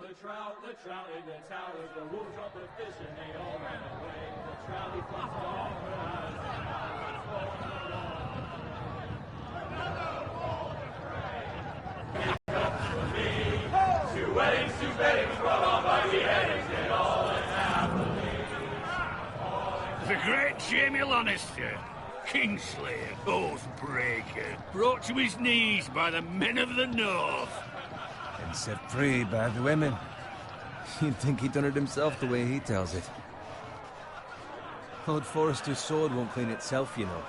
the trout in the towers, the wolves dropped the fish and they all ran away. The trout he flies off her eyes, another boulder fray. Here comes for me, two weddings brought on by beheadings, did all unhappily. The great Jamie Lannister, Kingslayer, Oathbreaker, brought to his knees by the men of the North. And set free by the women. You'd think he'd done it himself the way he tells it. Lord Forrester's sword won't clean itself, you know.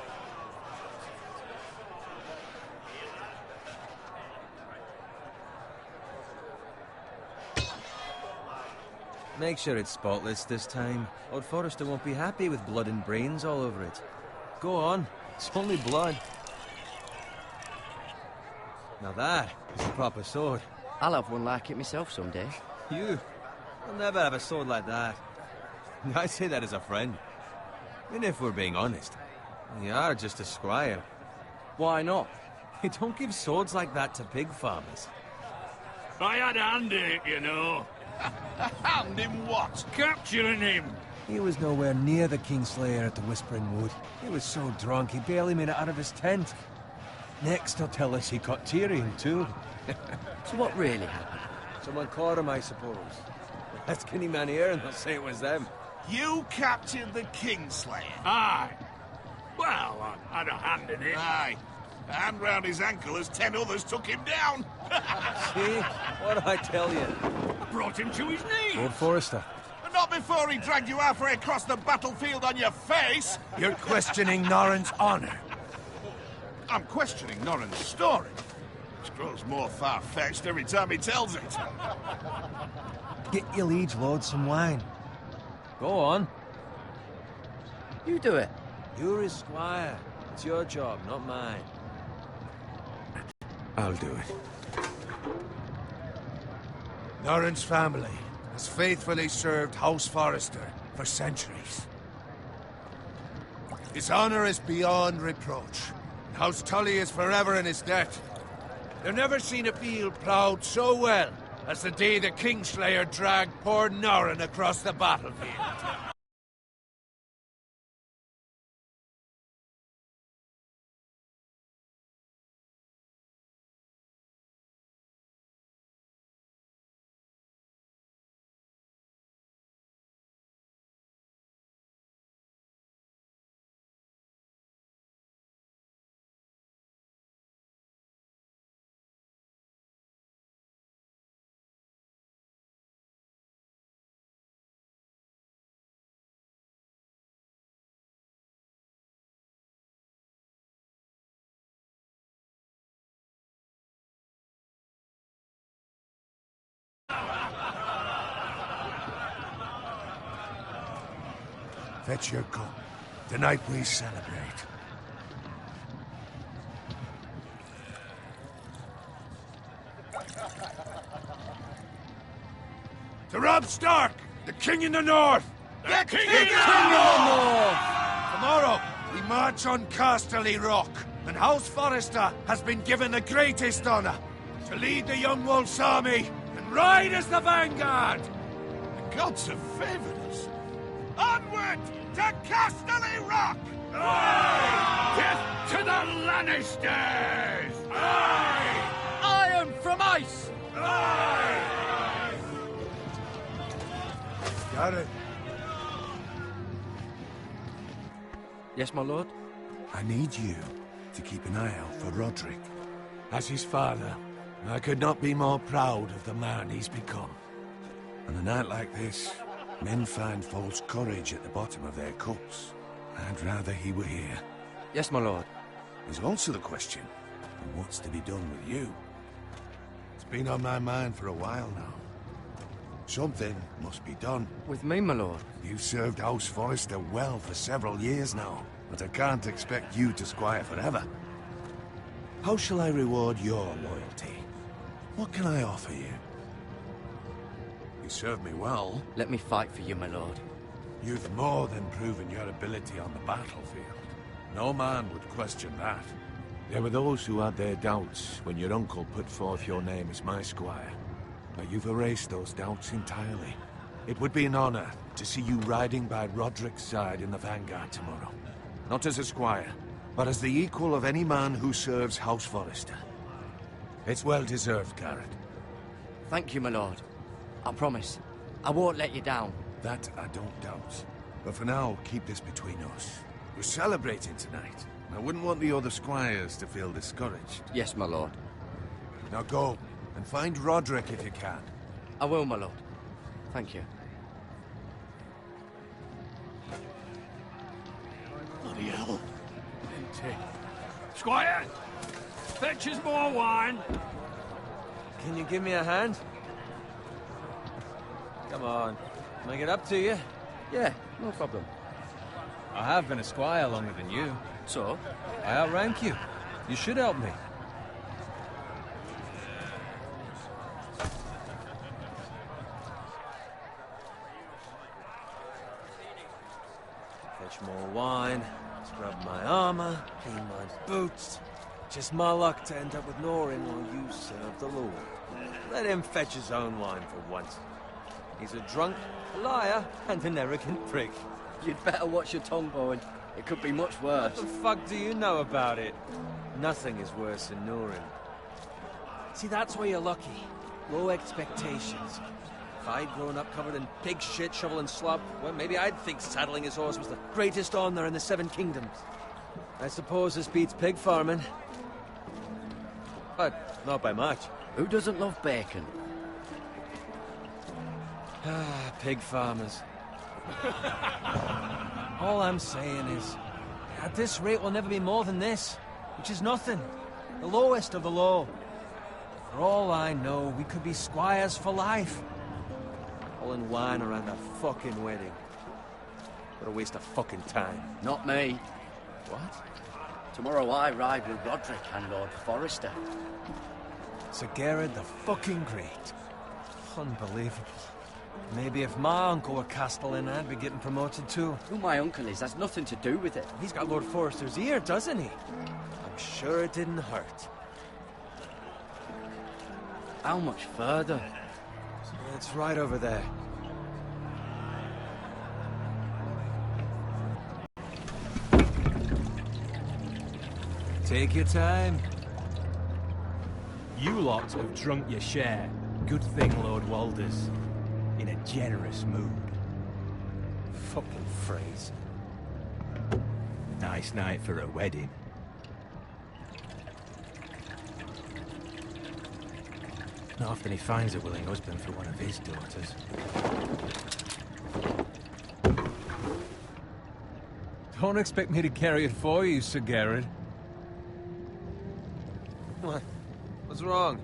Make sure it's spotless this time. Lord Forrester won't be happy with blood and brains all over it. Go on, it's only blood. Now that is a proper sword. I'll have one like it myself someday. You? I'll never have a sword like that. I say that as a friend. And if we're being honest, you are just a squire. Why not? You don't give swords like that to pig farmers. I had a hand in it, you know. A hand in what? Capturing him. He was nowhere near the Kingslayer at the Whispering Wood. He was so drunk he barely made it out of his tent. Next he'll tell us he caught Tyrion too. So what really happened? Someone caught him, I suppose. Ask any man here and they'll say it was them. You captured the Kingslayer? Aye. Well, I had a hand in it. Aye. A hand round his ankle as 10 others took him down. See? What did I tell you? I brought him to his knees. Lord Forrester. But not before he dragged you halfway across the battlefield on your face. You're questioning Norrin's honor. I'm questioning Norrin's story, which grows more far-fetched every time he tells it. Get your liege lord some wine. Go on. You do it. You're his squire. It's your job, not mine. I'll do it. Norrin's family has faithfully served House Forrester for centuries. His honor is beyond reproach. House Tully is forever in his debt. They've never seen a field ploughed so well as the day the Kingslayer dragged poor Norrin across the battlefield. Fetch your cup. Tonight we celebrate. To Robb Stark, the King in the North! The King in the North! Tomorrow, we march on Casterly Rock, and House Forrester has been given the greatest honor to lead the Young Wolf's army and ride as the vanguard! The gods have favored us. Onward to Casterly Rock! Aye! Death to the Lannisters! Aye! Iron from ice! Aye! Got it. Yes, my lord? I need you to keep an eye out for Roderick. As his father, I could not be more proud of the man he's become. On a night like this, men find false courage at the bottom of their cups. I'd rather he were here. Yes, my lord. There's also the question of what's to be done with you. It's been on my mind for a while now. Something must be done. With me, my lord. You've served House Forrester well for several years now, but I can't expect you to squire forever. How shall I reward your loyalty? What can I offer you? You served me well. Let me fight for you, my lord. You've more than proven your ability on the battlefield. No man would question that. There were those who had their doubts when your uncle put forth your name as my squire. but you've erased those doubts entirely. It would be an honor to see you riding by Roderick's side in the vanguard tomorrow. Not as a squire, but as the equal of any man who serves House Forrester. It's well deserved, Garrett. Thank you, my lord. I promise. I won't let you down. That I don't doubt. But for now, keep this between us. We're celebrating tonight. I wouldn't want the other squires to feel discouraged. Yes, my lord. Now go, and find Roderick if you can. I will, my lord. Thank you. Bloody hell. Empty. Squire! Fetch us more wine! Can you give me a hand? Come on. Can I get up to you? Yeah, no problem. I have been a squire longer than you. So? I outrank you. You should help me. Fetch more wine, scrub my armor, clean my boots. Just my luck to end up with Norin while you serve the Lord. Let him fetch his own wine for once. He's a drunk, a liar, and an arrogant prick. You'd better watch your tongue, Bowen. It could be much worse. What the fuck do you know about it? Nothing is worse than Norin. See, that's why you're lucky. Low expectations. If I'd grown up covered in pig shit, shovel and slop, well, maybe I'd think saddling his horse was the greatest honor in the Seven Kingdoms. I suppose this beats pig farming. But not by much. Who doesn't love bacon? Ah, pig farmers. All I'm saying is, at this rate we'll never be more than this, which is nothing. The lowest of the low. For all I know, we could be squires for life. All in wine around a fucking wedding. What a waste of fucking time. Not me. What? Tomorrow I ride with Roderick and Lord Forrester. Sir Gerard the fucking Great. Unbelievable. Maybe if my uncle were Castellan, I'd be getting promoted too. Who my uncle is has nothing to do with it. He's got Lord Forrester's ear, doesn't he? I'm sure it didn't hurt. How much further? It's right over there. Take your time. You lot have drunk your share. Good thing Lord Walder's in a generous mood. Fucking phrase. Nice night for a wedding. Not often he finds a willing husband for one of his daughters. Don't expect me to carry it for you, Sir Gerard. What? What's wrong?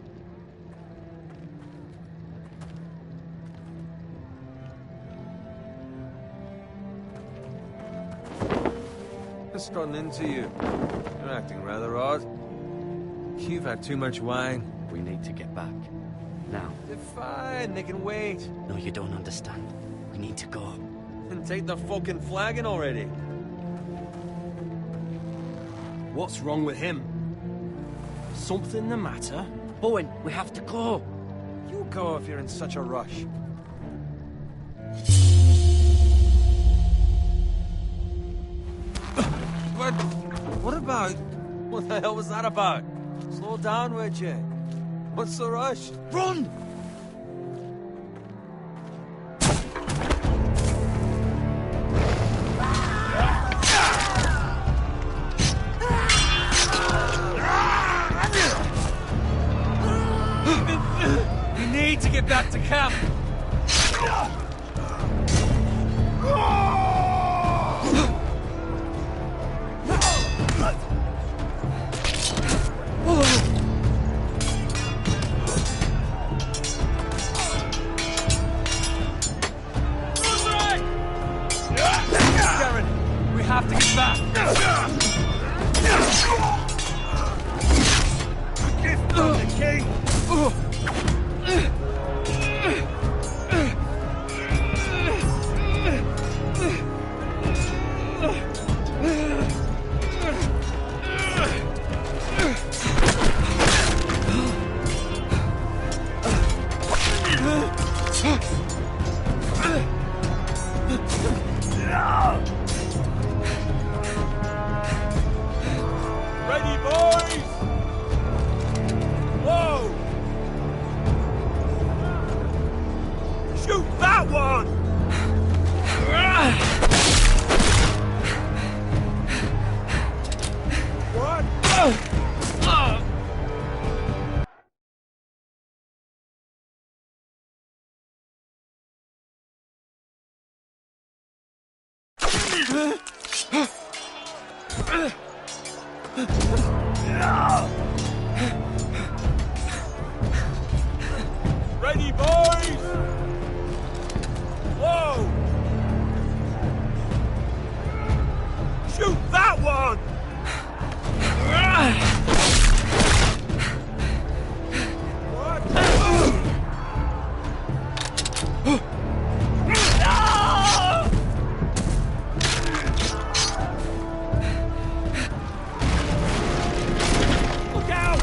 Just gotten into you. You're acting rather odd. You've had too much wine. We need to get back. Now. They're fine, they can wait. No, you don't understand. We need to go. And take the fucking flagon already. What's wrong with him? Something the matter? Bowen, we have to go. You go if you're in such a rush. What about? What the hell was that about? Slow down, would you? What's the rush? Run! We need to get back to camp. We have to get back. Gift from the king! Ready, boys! Whoa! Shoot that one! What? Ready, boys! Whoa! Shoot that one! Look out!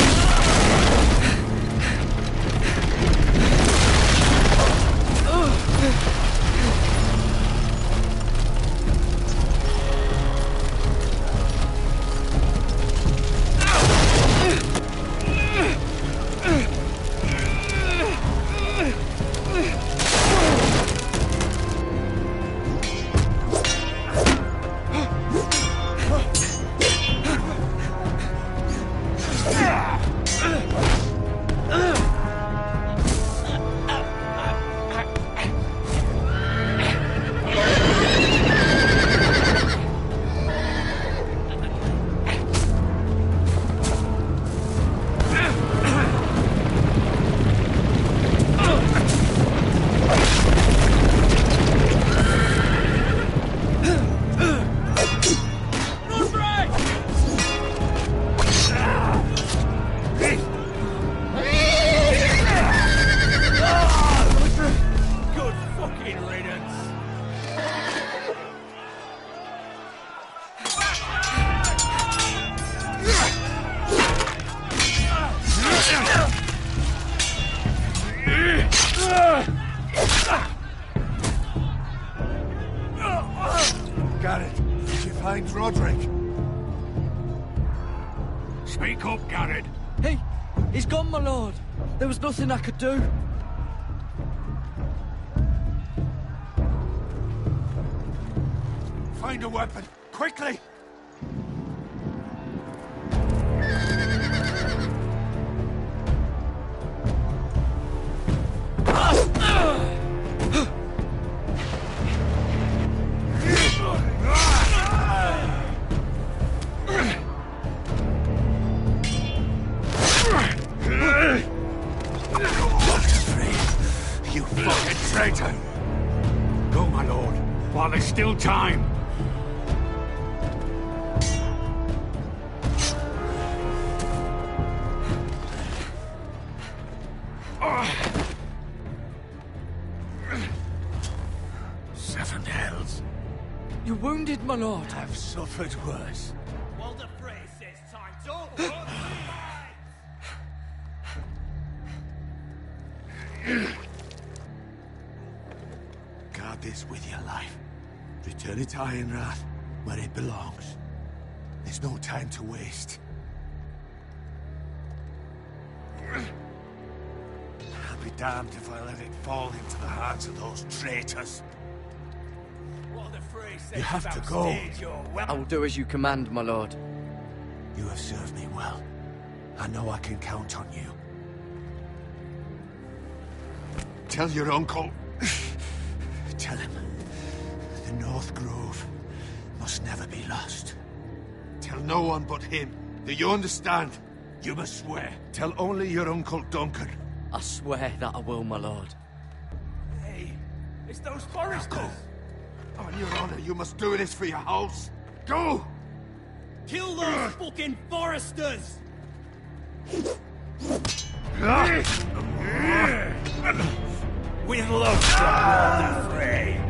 Good fucking riddance. Garrett, did you find Roderick? Speak up, Garrett. He's gone, my lord. There was nothing I could do. Find a weapon, quickly! You fucking traitor! Go, my lord, while there's still time. Seven hells. You're wounded, my lord. I've suffered worse. Walder Frey says time to... Guard this with your life. Return it to Ironrath, where it belongs. There's no time to waste. I'll be damned if I let it fall into the hands of those traitors. Walder Frey says You have to go. backstage your I will do as you command, my lord. You have served me well. I know I can count on you. Tell your uncle. Tell him. The North Grove must never be lost. Tell no one but him. Do you understand? You must swear. Tell only your Uncle Duncan. I swear that I will, my lord. Hey, it's those foresters. Go. On your honor, you must do this for your house. Go! Kill those fucking foresters! With love from Walder Frey.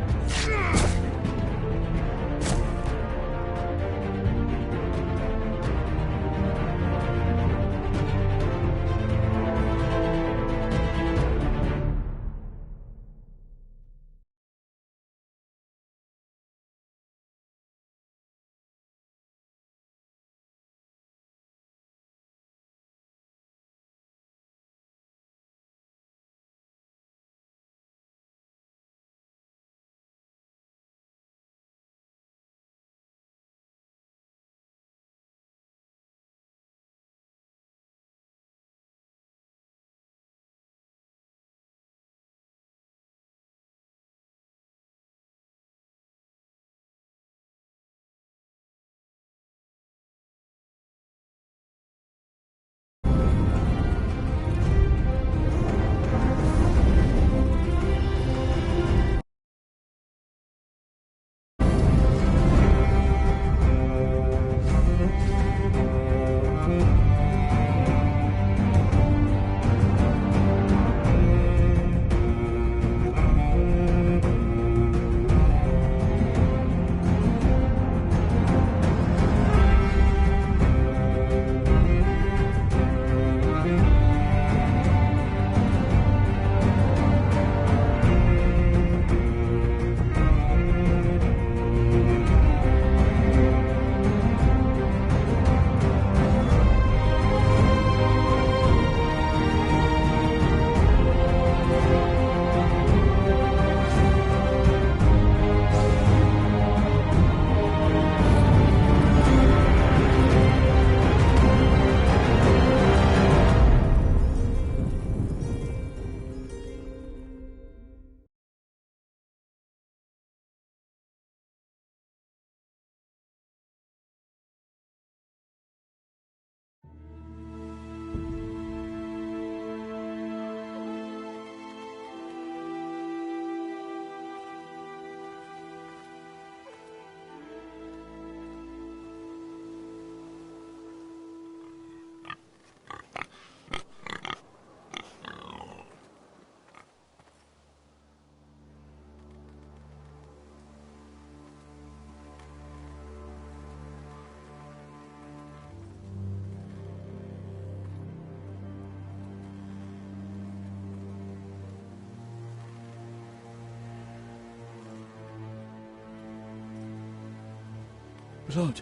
Blood.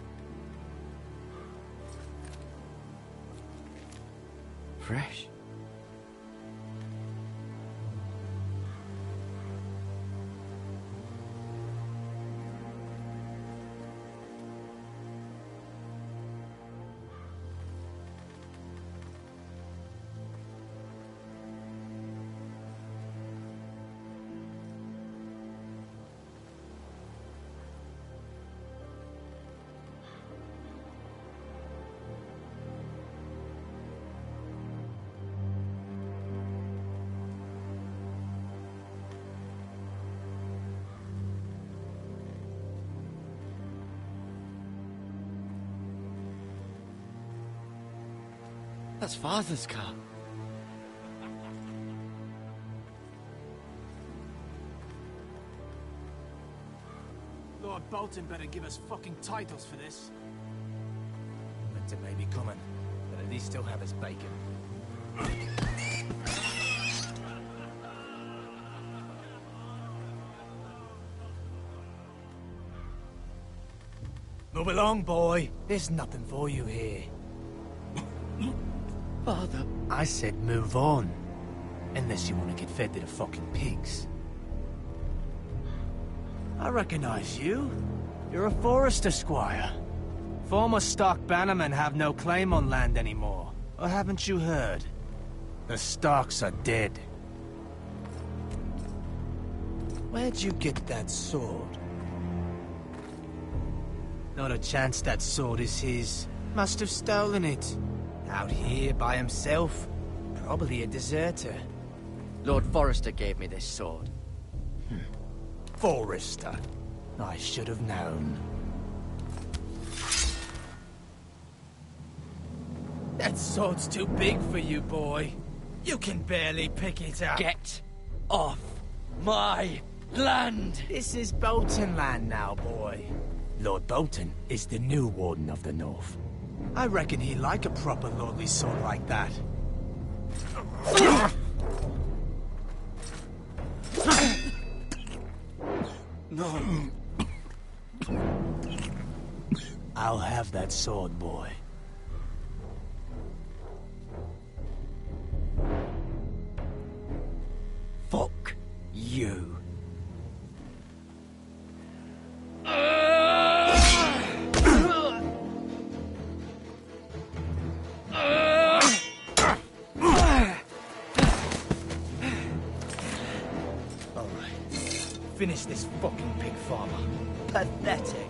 Fresh. That's Father's car. Lord Bolton better give us fucking titles for this. Winter may be coming, but at least he'll have his bacon. Move along, boy. There's nothing for you here. Father. I said move on. Unless you want to get fed to the fucking pigs. I recognize you. You're a Forrester squire. Former Stark bannermen have no claim on land anymore. Or haven't you heard? The Starks are dead. Where'd you get that sword? Not a chance that sword is his. Must have stolen it. Out here by himself. Probably a deserter. Lord Forrester gave me this sword. Forrester. I should have known. That sword's too big for you, boy. You can barely pick it up. Get off my land! This is Bolton land now, boy. Lord Bolton is the new Warden of the North. I reckon he'd like a proper lordly sword like that. No. I'll have that sword, boy. Fuck you. Finish this fucking pig farmer. Pathetic.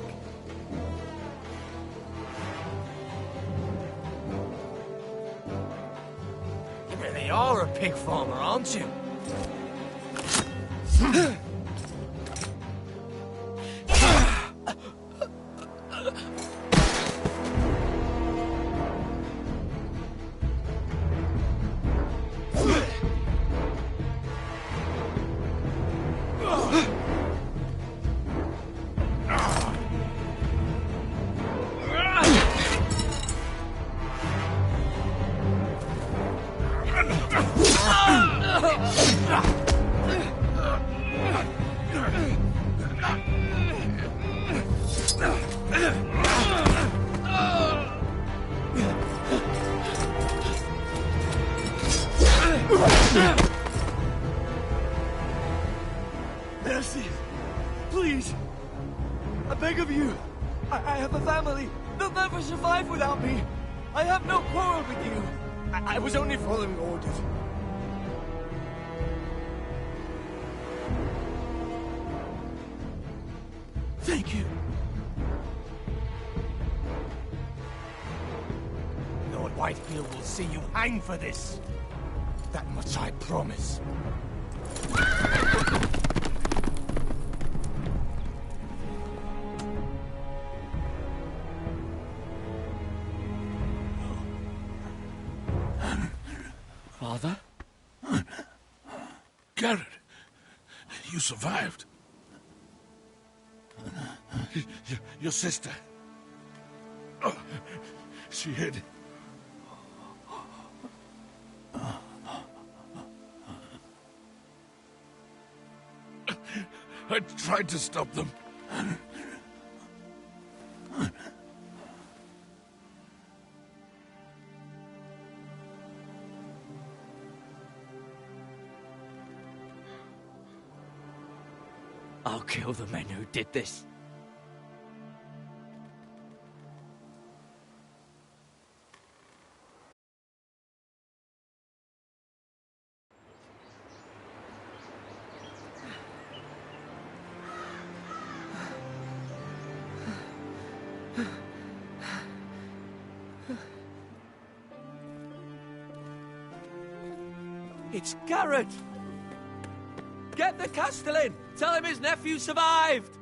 You really are a pig farmer, aren't you? Mercy! Please! I beg of you! I have a family! They'll never survive without me! I have no quarrel with you! I was only following orders. Thank you. Lord Whitefield will see you hang for this. That much I promise. Father? Garrett, you survived. Your sister. Oh, she hid. I tried to stop them. I'll kill the men who did this. It's Garrett! Get the Castellan! Tell him his nephew survived!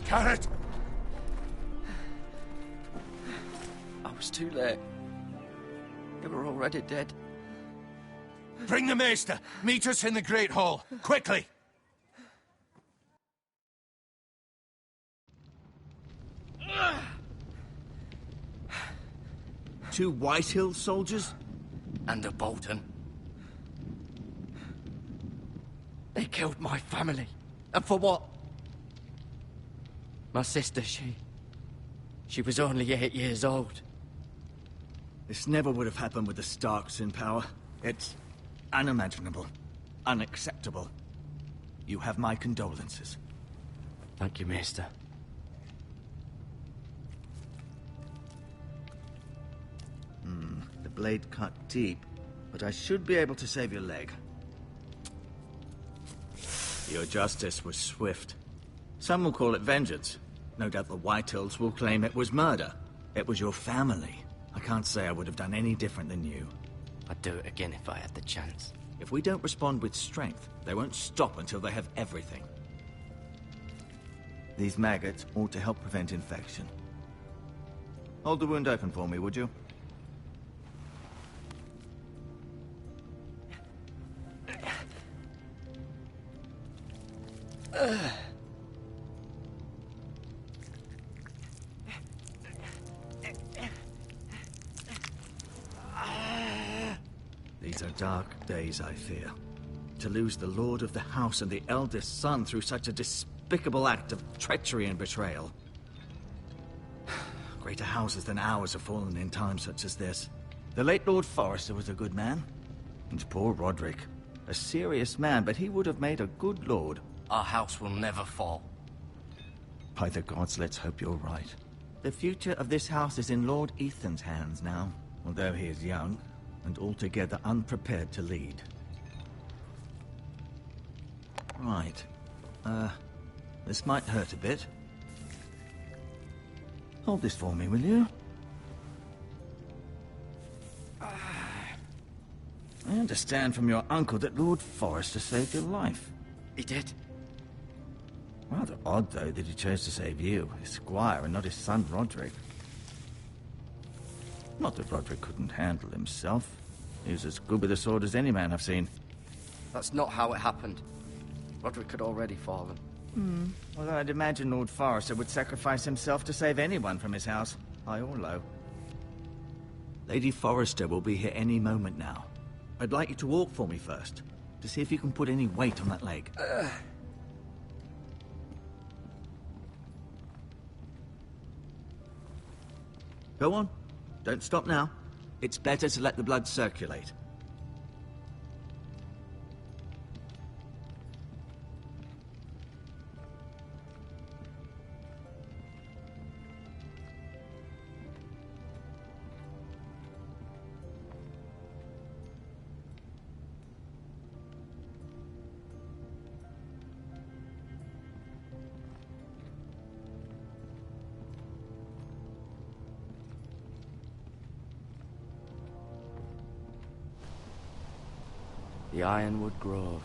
Garrett! I was too late. They were already dead. Bring the Maester! Meet us in the Great Hall! Quickly! Two Whitehill soldiers? And a Bolton. They killed my family. And for what? My sister, she was only 8 years old. This never would have happened with the Starks in power. It's unimaginable. Unacceptable. You have my condolences. Thank you, Maester. The blade cut deep, but I should be able to save your leg. Your justice was swift. Some will call it vengeance. No doubt the Whitehills will claim it was murder. It was your family. I can't say I would have done any different than you. I'd do it again if I had the chance. If we don't respond with strength, they won't stop until they have everything. These maggots ought to help prevent infection. Hold the wound open for me, would you? These are dark days, I fear. To lose the lord of the house and the eldest son through such a despicable act of treachery and betrayal. Greater houses than ours have fallen in times such as this. The late Lord Forrester was a good man. And poor Roderick. A serious man, but he would have made a good lord. Our house will never fall. By the gods, let's hope you're right. The future of this house is in Lord Ethan's hands now, although he is young and altogether unprepared to lead. Right. This might hurt a bit. Hold this for me, will you? I understand from your uncle that Lord Forrester saved your life. He did. Rather odd, though, that he chose to save you, his squire, and not his son, Roderick. Not that Roderick couldn't handle himself. He was as good with a sword as any man I've seen. That's not how it happened. Roderick had already fallen. Well, I'd imagine Lord Forrester would sacrifice himself to save anyone from his house, high or low. Lady Forrester will be here any moment now. I'd like you to walk for me first, to see if you can put any weight on that leg. Go on. Don't stop now. It's better to let the blood circulate. The Ironwood Grove.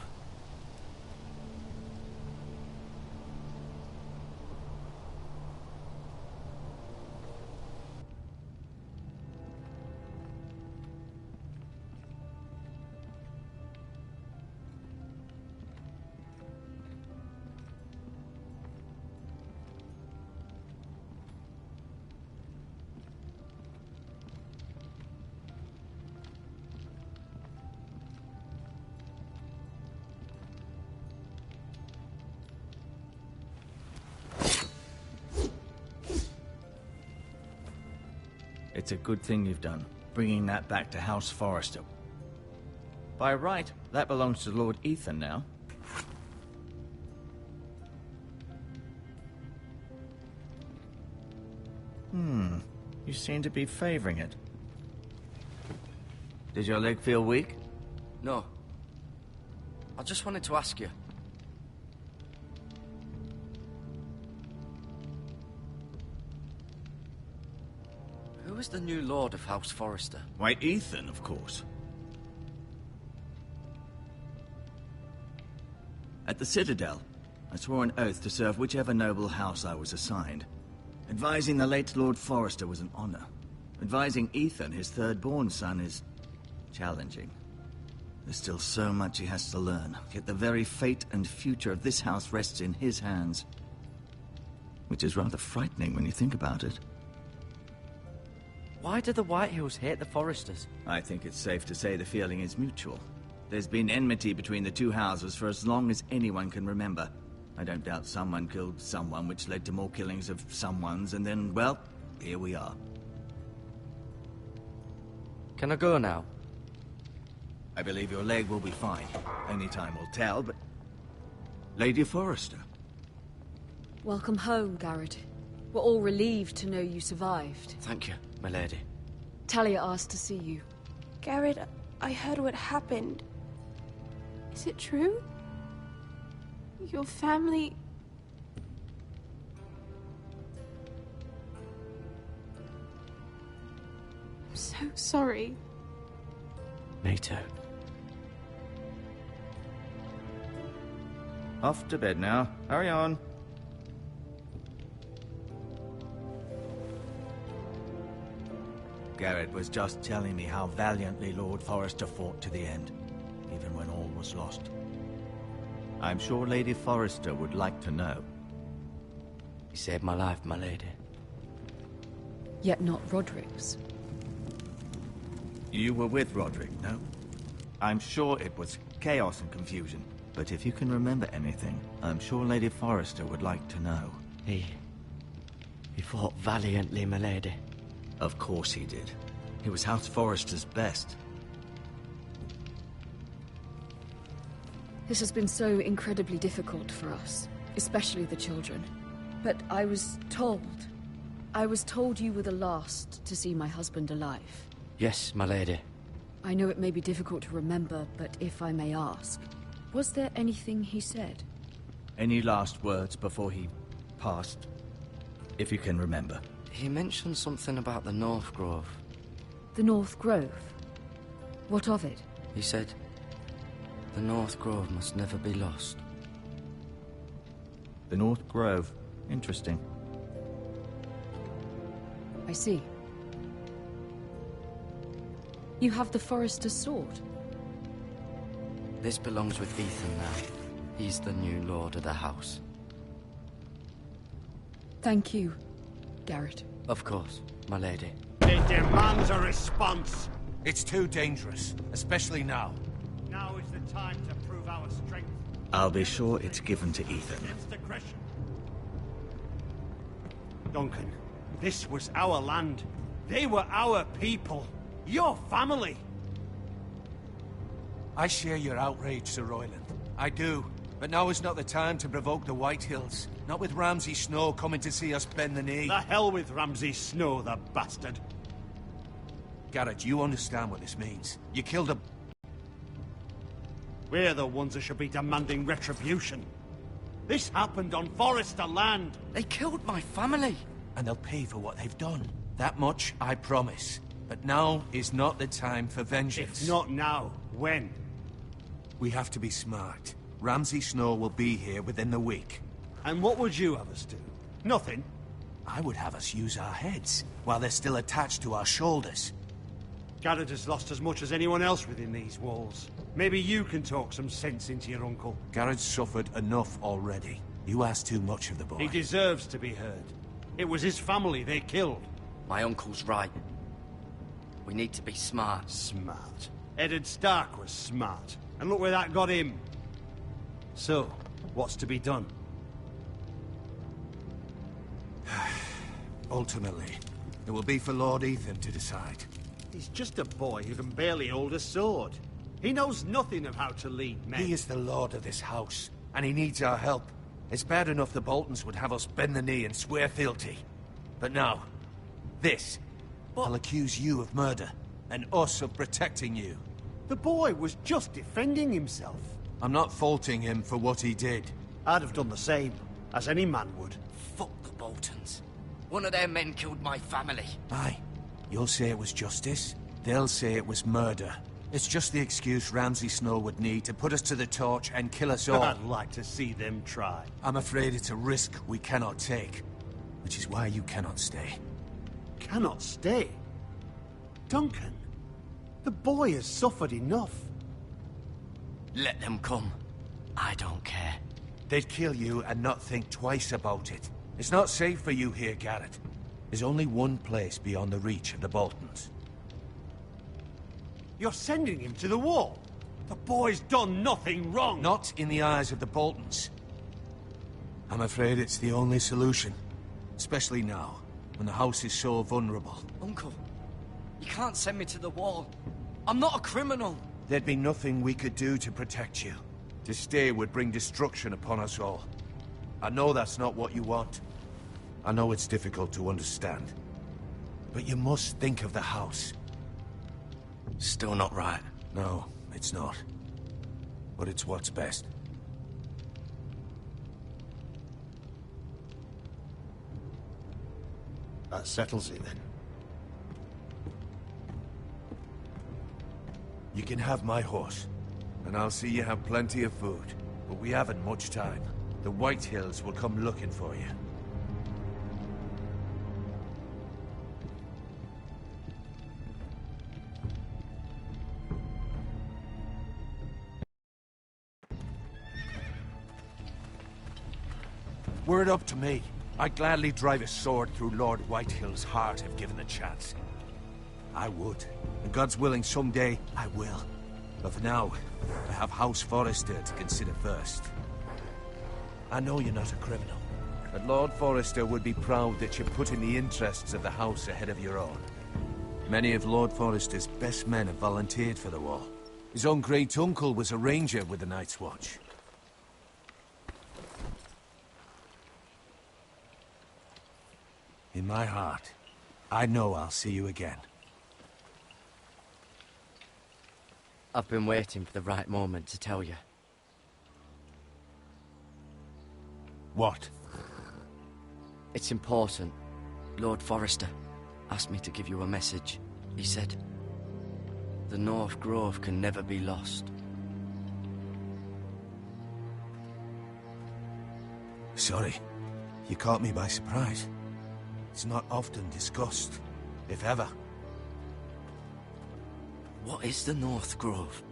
It's a good thing you've done, bringing that back to House Forrester. By right, that belongs to Lord Ethan now. You seem to be favoring it. Did your leg feel weak? No. I just wanted to ask you. Who is the new Lord of House Forrester? Why, Ethan, of course. At the Citadel, I swore an oath to serve whichever noble house I was assigned. Advising the late Lord Forrester was an honor. Advising Ethan, his third-born son, is challenging. There's still so much he has to learn, yet the very fate and future of this house rests in his hands. Which is rather frightening when you think about it. Why do the Whitehills hate the Forresters? I think it's safe to say the feeling is mutual. There's been enmity between the two houses for as long as anyone can remember. I don't doubt someone killed someone, which led to more killings of someones, and then, well, here we are. Can I go now? I believe your leg will be fine. Only time will tell, but... Lady Forrester. Welcome home, Garrett. We're all relieved to know you survived. Thank you, my lady. Talia asked to see you. Garrett, I heard what happened. Is it true? Your family... I'm so sorry. Me too. Off to bed now. Hurry on. Garrett was just telling me how valiantly Lord Forrester fought to the end, even when all was lost. I'm sure Lady Forrester would like to know. You saved my life, my lady. Yet not Roderick's. You were with Roderick, no? I'm sure it was chaos and confusion. But if you can remember anything, I'm sure Lady Forrester would like to know. He fought valiantly, my lady. Of course he did. He was House Forrester's best. This has been so incredibly difficult for us, especially the children. But I was told you were the last to see my husband alive. Yes, my lady. I know it may be difficult to remember, but if I may ask, was there anything he said? Any last words before he passed? If you can remember. He mentioned something about the North Grove. The North Grove? What of it? He said, the North Grove must never be lost. The North Grove. Interesting. I see. You have the Forester's sword. This belongs with Ethan now. He's the new lord of the house. Thank you, Garrett. Of course, my lady. It demands a response. It's too dangerous, especially now. Now is the time to prove our strength. I'll be sure it's given to Ethan. Against aggression. Duncan, this was our land. They were our people. Your family. I share your outrage, Sir Royland. I do. But now is not the time to provoke the Whitehills. Not with Ramsay Snow coming to see us bend the knee. The hell with Ramsay Snow, the bastard. Garrett, you understand what this means. You killed a... We're the ones that should be demanding retribution. This happened on Forrester land. They killed my family. And they'll pay for what they've done. That much, I promise. But now is not the time for vengeance. If not now, when? We have to be smart. Ramsay Snow will be here within the week. And what would you have us do? Nothing. I would have us use our heads, while they're still attached to our shoulders. Garrett has lost as much as anyone else within these walls. Maybe you can talk some sense into your uncle. Garrett's suffered enough already. You ask too much of the boy. He deserves to be heard. It was his family they killed. My uncle's right. We need to be smart. Smart. Eddard Stark was smart. And look where that got him. So, what's to be done? Ultimately, It will be for Lord Ethan to decide. He's just a boy who can barely hold a sword. He knows nothing of how to lead men. He is the lord of this house, and he needs our help. It's bad enough the Boltons would have us bend the knee and swear fealty. But now, this. I'll accuse you of murder, and us of protecting you. The boy was just defending himself. I'm not faulting him for what he did. I'd have done the same, as any man would. Fuck the Boltons. One of their men killed my family. Aye. You'll say it was justice. They'll say it was murder. It's just the excuse Ramsay Snow would need to put us to the torch and kill us all. I'd like to see them try. I'm afraid it's a risk we cannot take. Which is why you cannot stay. Cannot stay? Duncan, the boy has suffered enough. Let them come. I don't care. They'd kill you and not think twice about it. It's not safe for you here, Garrett. There's only one place beyond the reach of the Boltons. You're sending him to the wall. The boy's done nothing wrong. Not in the eyes of the Boltons. I'm afraid it's the only solution. Especially now, when the house is so vulnerable. Uncle, you can't send me to the wall. I'm not a criminal. There'd be nothing we could do to protect you. To stay would bring destruction upon us all. I know that's not what you want. I know it's difficult to understand. But you must think of the house. Still not right. No, it's not. But it's what's best. That settles it then. You can have my horse, and I'll see you have plenty of food. But we haven't much time. The White Hills will come looking for you. Were it up to me, I'd gladly drive a sword through Lord Whitehill's heart if given the chance. I would. And God's willing, someday, I will. But for now, I have House Forrester to consider first. I know you're not a criminal, but Lord Forrester would be proud that you're putting the interests of the house ahead of your own. Many of Lord Forrester's best men have volunteered for the war. His own great-uncle was a ranger with the Night's Watch. In my heart, I know I'll see you again. I've been waiting for the right moment to tell you. What? It's important. Lord Forrester asked me to give you a message. He said, the North Grove can never be lost. Sorry. You caught me by surprise. It's not often discussed, if ever. What is the North Grove?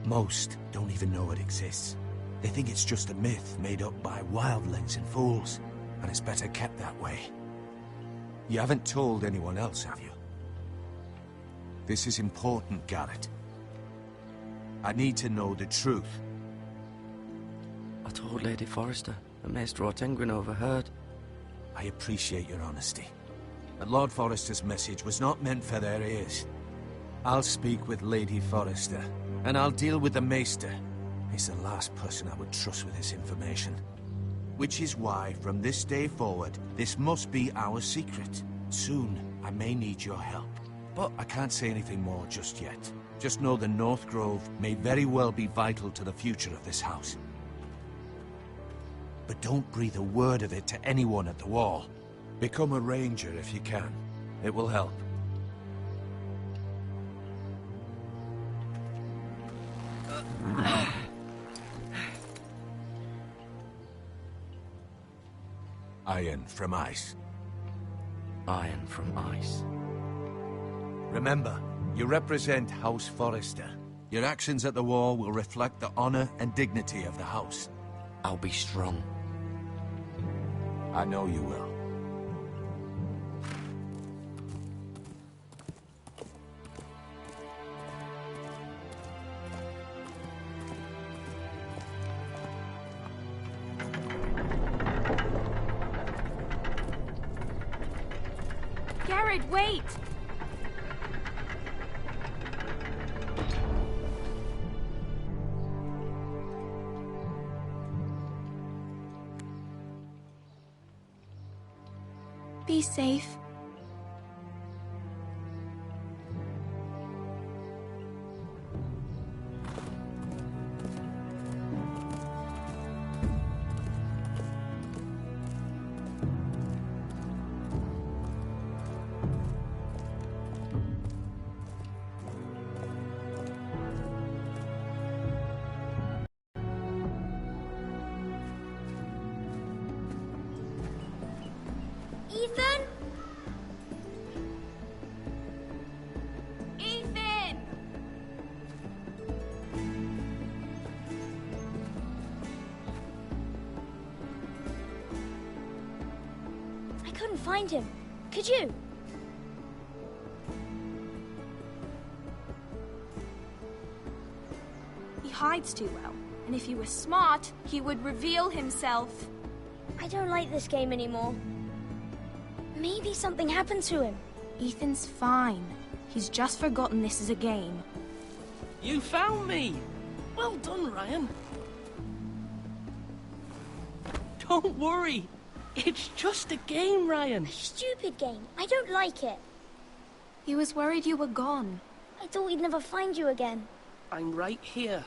Most don't even know it exists. They think it's just a myth made up by wildlings and fools, and it's better kept that way. You haven't told anyone else, have you? This is important, Garrett. I need to know the truth. I told Lady Forrester, and Maester Ortengryn overheard. I appreciate your honesty. But Lord Forrester's message was not meant for their ears. I'll speak with Lady Forrester, and I'll deal with the Maester. He's the last person I would trust with this information. Which is why, from this day forward, this must be our secret. Soon, I may need your help. But I can't say anything more just yet. Just know the North Grove may very well be vital to the future of this house. But don't breathe a word of it to anyone at the wall. Become a ranger if you can. It will help. Iron from ice. Iron from ice. Remember, you represent House Forrester. Your actions at the war will reflect the honor and dignity of the house. I'll be strong. I know you will. wait! Be safe. Ethan? Ethan! I couldn't find him. Could you? He hides too well, and if he were smart, he would reveal himself. I don't like this game anymore. Maybe something happened to him. Ethan's fine. He's just forgotten this is a game. You found me! Well done, Ryan. Don't worry. It's just a game, Ryan. A stupid game. I don't like it. He was worried you were gone. I thought we'd never find you again. I'm right here.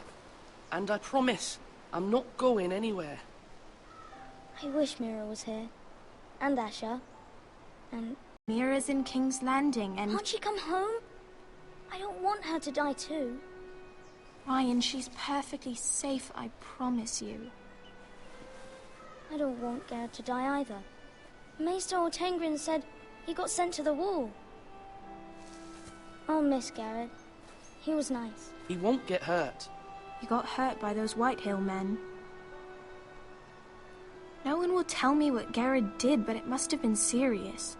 And I promise, I'm not going anywhere. I wish Mira was here. And Asher. And... Mira's in King's Landing and... Can't she come home? I don't want her to die too. Ryan, she's perfectly safe, I promise you. I don't want Garrett to die either. Maester Ortengrin said he got sent to the wall. I'll miss Garrett. He was nice. He won't get hurt. He got hurt by those Whitehill men. No one will tell me what Garrett did, but it must have been serious.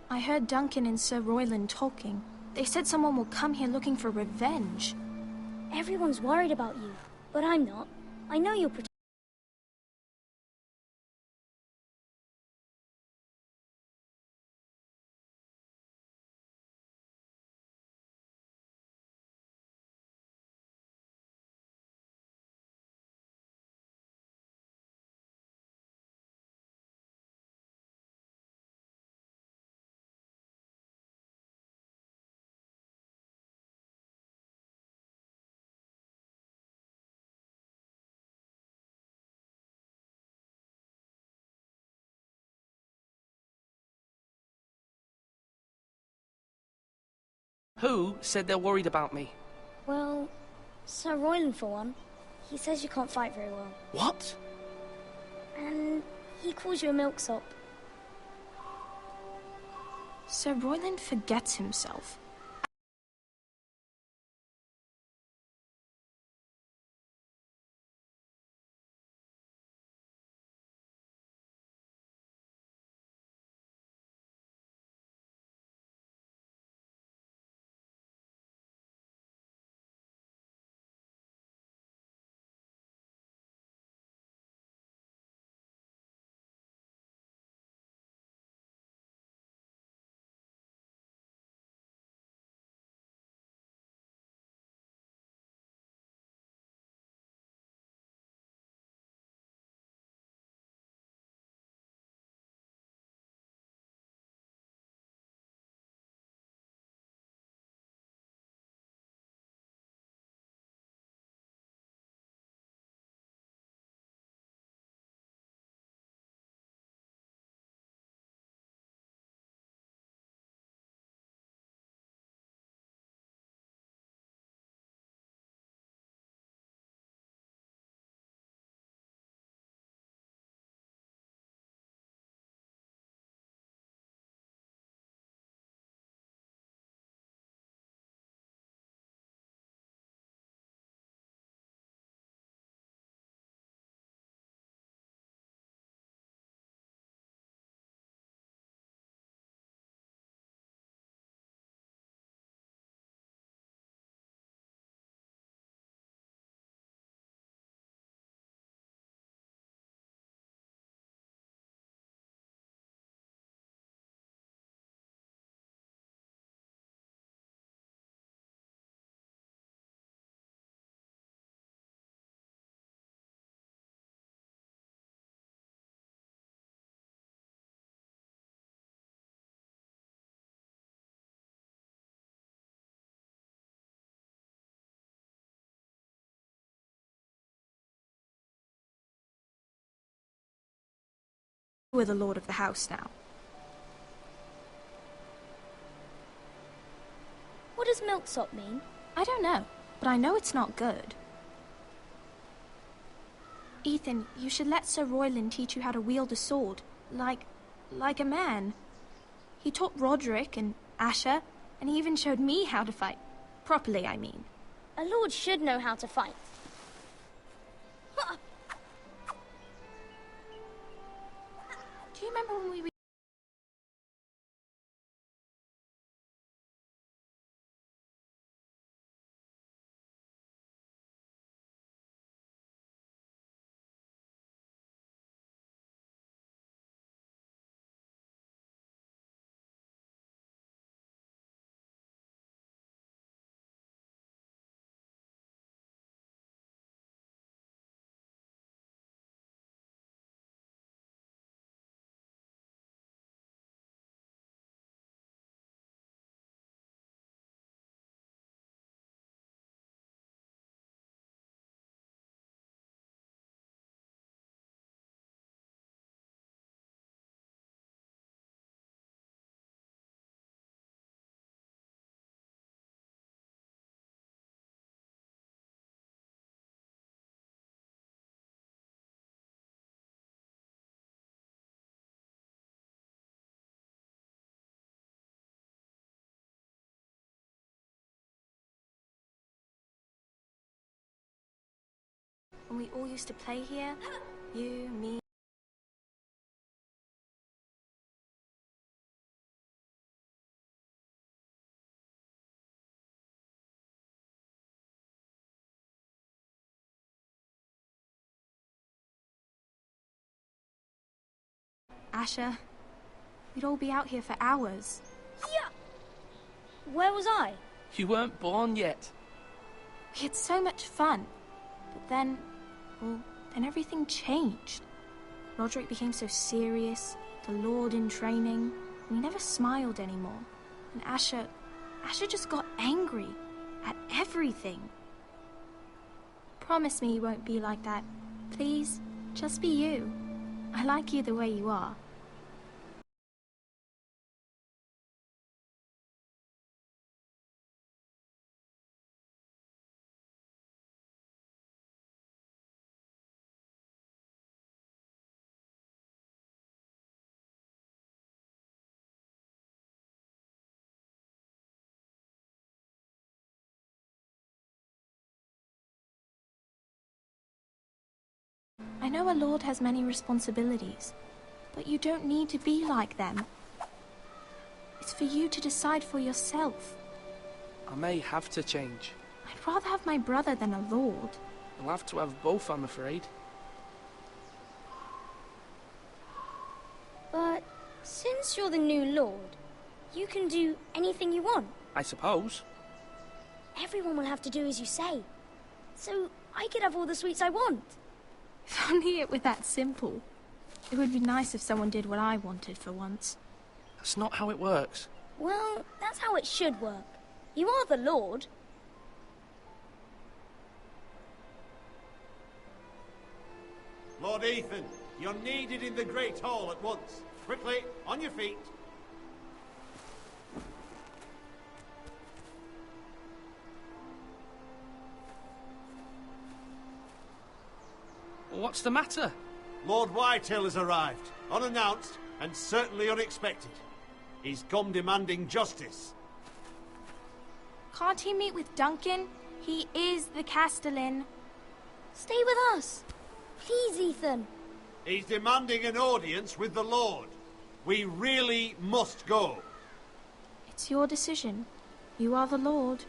I heard Duncan and Sir Royland talking. They said someone will come here looking for revenge. Everyone's worried about you, but I'm not. I know you'll protect Who said they're worried about me? Well, Sir Royland for one. He says you can't fight very well. What? And he calls you a milksop. Sir Royland forgets himself. We're the lord of the house now. What does milksop mean? I don't know, but I know it's not good. Ethan, you should let Sir Royland teach you how to wield a sword, like a man. He taught Roderick and Asher, and he even showed me how to fight. Properly, I mean. A lord should know how to fight. Do you remember when we... When we all used to play here? You, me... Asher, we'd all be out here for hours. Yeah! Where was I? You weren't born yet. We had so much fun. But then, well, then everything changed. Roderick became so serious, the Lord in training, and he never smiled anymore. And Asher just got angry at everything. Promise me you won't be like that. Please, just be you. I like you the way you are. I know a lord has many responsibilities, but you don't need to be like them. It's for you to decide for yourself. I may have to change. I'd rather have my brother than a lord. I'll have to have both, I'm afraid. But since you're the new lord, you can do anything you want. I suppose. Everyone will have to do as you say. So I could have all the sweets I want. If only it were that simple. It would be nice if someone did what I wanted for once. That's not how it works. Well, that's how it should work. You are the lord. Lord Ethan, you're needed in the Great Hall at once. Quickly, on your feet. What's the matter? Lord Whitehill has arrived, unannounced and certainly unexpected. He's come demanding justice. Can't he meet with Duncan? He is the Castellan. Stay with us. Please, Ethan. He's demanding an audience with the Lord. We really must go. It's your decision. You are the Lord.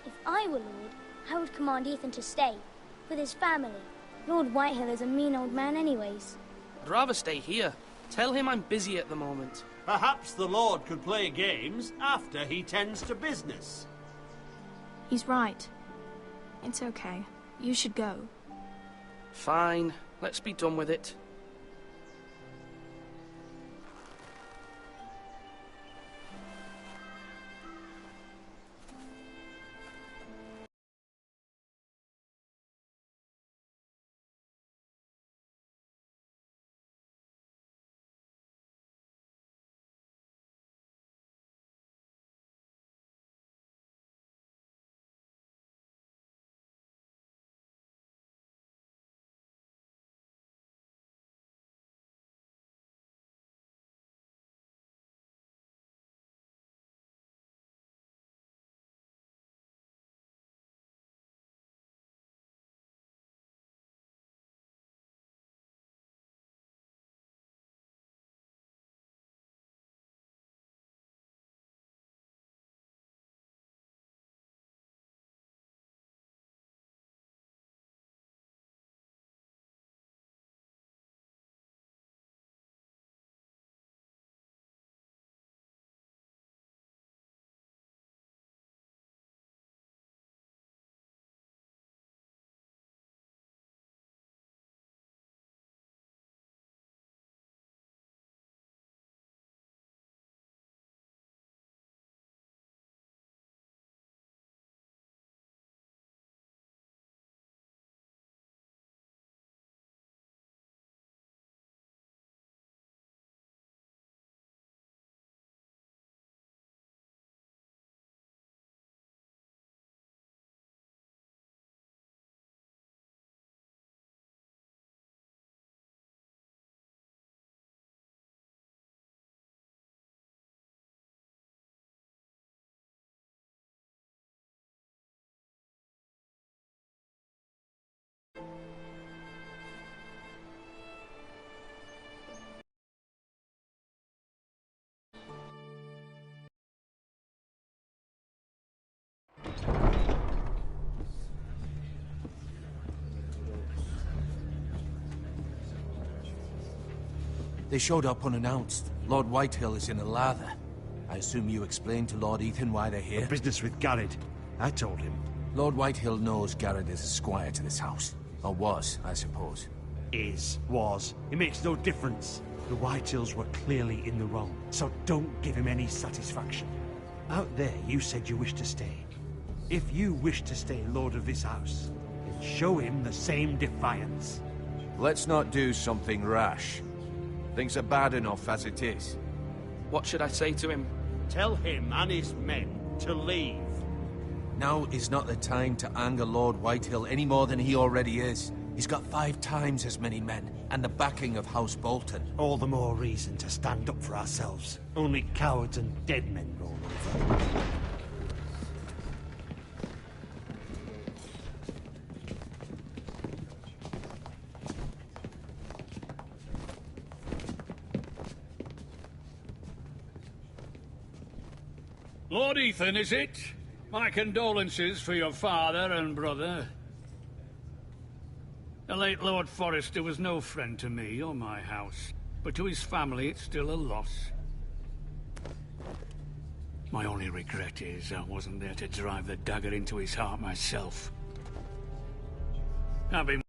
If I were lord, I would command Ethan to stay, with his family. Lord Whitehill is a mean old man anyways. I'd rather stay here. Tell him I'm busy at the moment. Perhaps the Lord could play games after he tends to business. He's right. It's okay. You should go. Fine. Let's be done with it. They showed up unannounced. Lord Whitehill is in a lather. I assume you explained to Lord Ethan why they're here? Business with Garrett. I told him. Lord Whitehill knows Garrett is a squire to this house. Or was, I suppose. Was. It makes no difference. The Whitehills were clearly in the wrong, so don't give him any satisfaction. Out there, you said you wished to stay. If you wish to stay lord of this house, then show him the same defiance. Let's not do something rash. Things are bad enough as it is. What should I say to him? Tell him and his men to leave. Now is not the time to anger Lord Whitehill any more than he already is. He's got 5 times as many men, and the backing of House Bolton. All the more reason to stand up for ourselves. Only cowards and dead men roll over. Lord Ethan, is it? My condolences for your father and brother. The late Lord Forrester was no friend to me or my house, but to his family it's still a loss. My only regret is I wasn't there to drive the dagger into his heart myself. I've been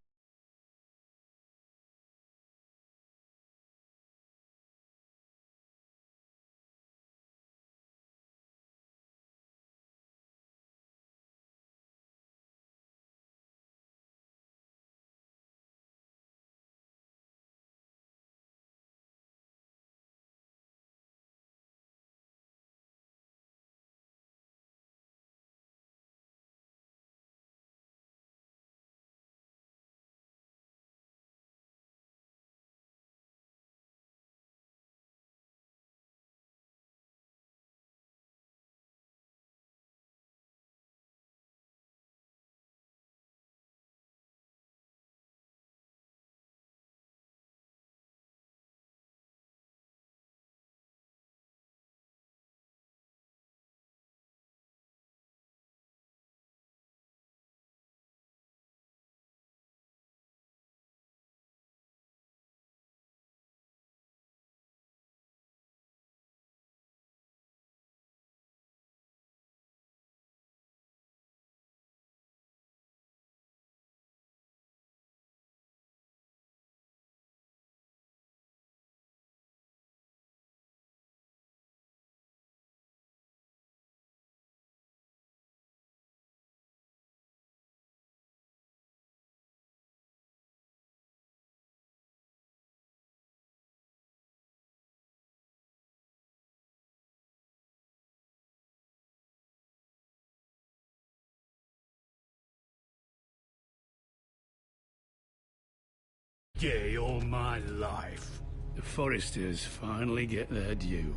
gay all my life. The Forresters finally get their due.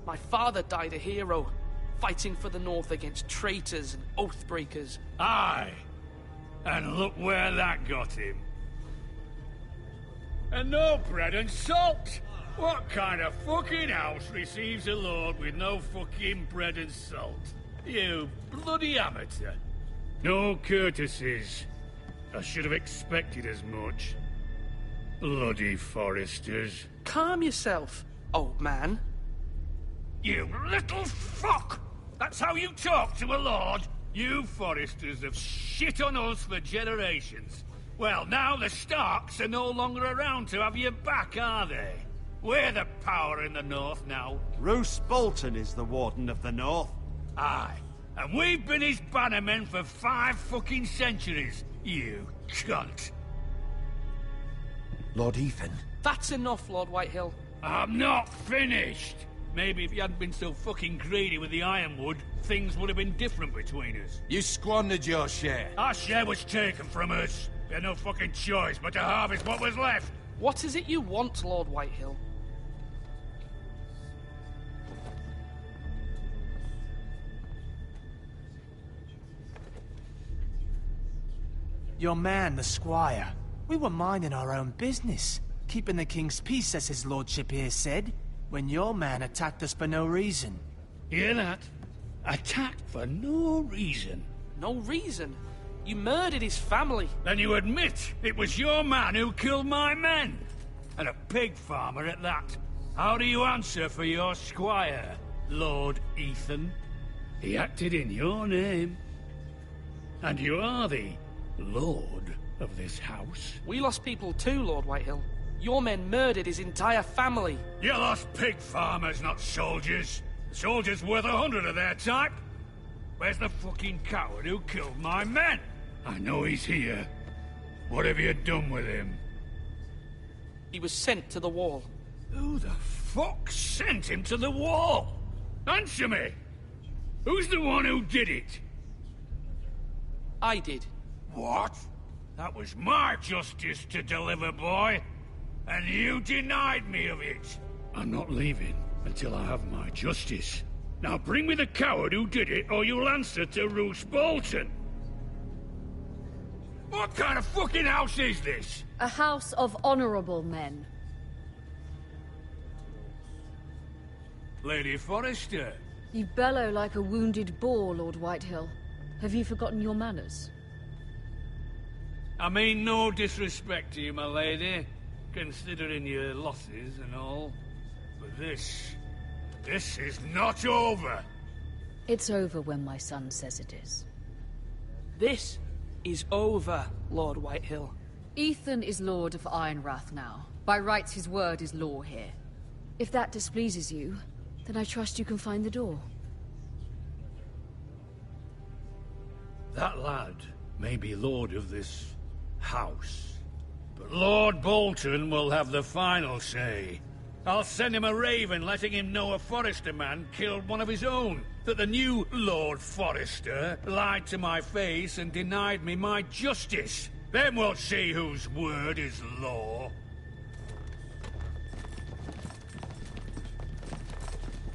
My father died a hero, fighting for the North against traitors and oath-breakers. Aye! And look where that got him. And no bread and salt! What kind of fucking house receives a lord with no fucking bread and salt? You bloody amateur. No courtesies. I should have expected as much. Bloody Forresters. Calm yourself, old man. You little fuck! That's how you talk to a lord? You Forresters have shit on us for generations. Well, now the Starks are no longer around to have your back, are they? We're the power in the North now. Roose Bolton is the Warden of the North. Aye. And we've been his bannermen for 5 fucking centuries, you cunt. Lord Ethan? That's enough, Lord Whitehill. I'm not finished! Maybe if you hadn't been so fucking greedy with the ironwood, things would have been different between us. You squandered your share. Our share was taken from us. We had no fucking choice but to harvest what was left. What is it you want, Lord Whitehill? Your man, the squire. We were minding our own business. Keeping the king's peace, as his lordship here said, when your man attacked us for no reason. Hear that? Attacked for no reason. No reason? You murdered his family. Then you admit it was your man who killed my men. And a pig farmer at that. How do you answer for your squire, Lord Ethan? He acted in your name. And you are the lord of this house. We lost people too, Lord Whitehill. Your men murdered his entire family. You lost pig farmers, not soldiers. The soldiers worth 100 of their type. Where's the fucking coward who killed my men? I know he's here. What have you done with him? He was sent to the wall. Who the fuck sent him to the wall? Answer me! Who's the one who did it? I did. What? That was my justice to deliver, boy. And you denied me of it. I'm not leaving until I have my justice. Now bring me the coward who did it, or you'll answer to Roose Bolton. What kind of fucking house is this? A house of honorable men. Lady Forrester. You bellow like a wounded boar, Lord Whitehill. Have you forgotten your manners? I mean no disrespect to you, my lady, considering your losses and all. But this is not over. It's over when my son says it is. This is over, Lord Whitehill. Ethan is Lord of Ironrath now. By rights, his word is law here. If that displeases you, then I trust you can find the door. That lad may be lord of this house, but Lord Bolton will have the final say. I'll send him a raven letting him know a Forrester man killed one of his own, that the new Lord Forrester lied to my face and denied me my justice. Then we'll see whose word is law.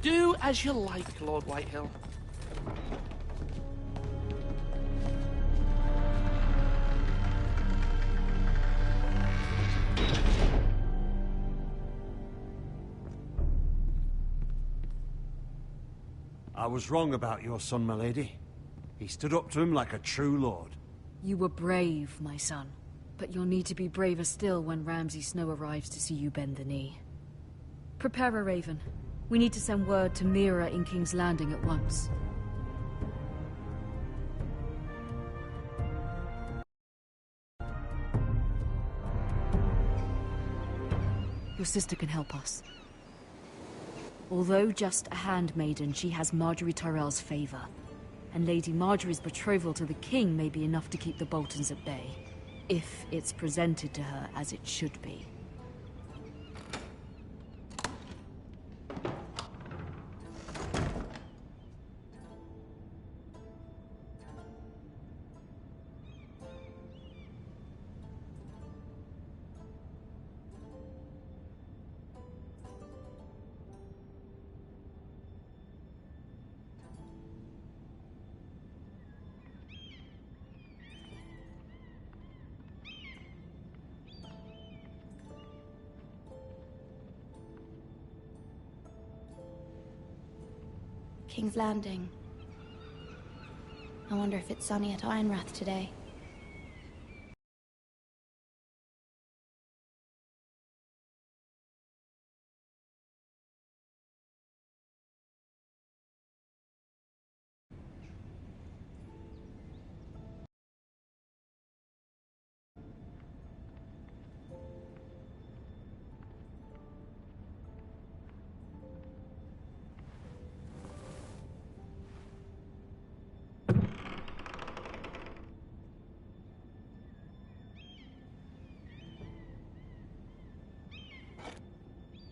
Do as you like, Lord Whitehill. I was wrong about your son, my lady. He stood up to him like a true lord. You were brave, my son. But you'll need to be braver still when Ramsay Snow arrives to see you bend the knee. Prepare a raven. We need to send word to Mira in King's Landing at once. Your sister can help us. Although just a handmaiden, she has Marjorie Tyrell's favor. And Lady Marjorie's betrothal to the king may be enough to keep the Boltons at bay. If it's presented to her as it should be. King's Landing. I wonder if it's sunny at Ironrath today.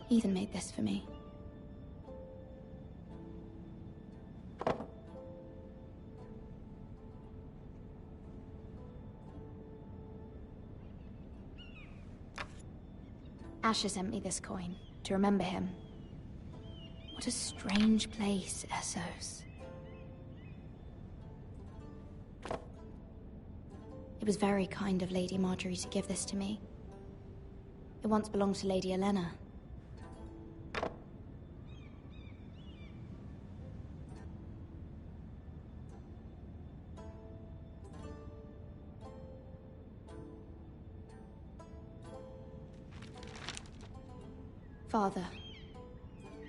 Ethan made this for me. Asher sent me this coin to remember him. What a strange place, Essos. It It was very kind of Lady Marjorie to give this to me. It once belonged to Lady Elena. Father,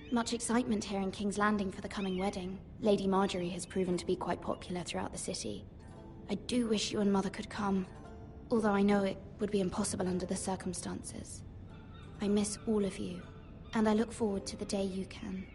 much excitement here in King's Landing for the coming wedding. Lady Marjorie has proven to be quite popular throughout the city. I do wish you and Mother could come, although I know it would be impossible under the circumstances. I miss all of you, and I look forward to the day you can.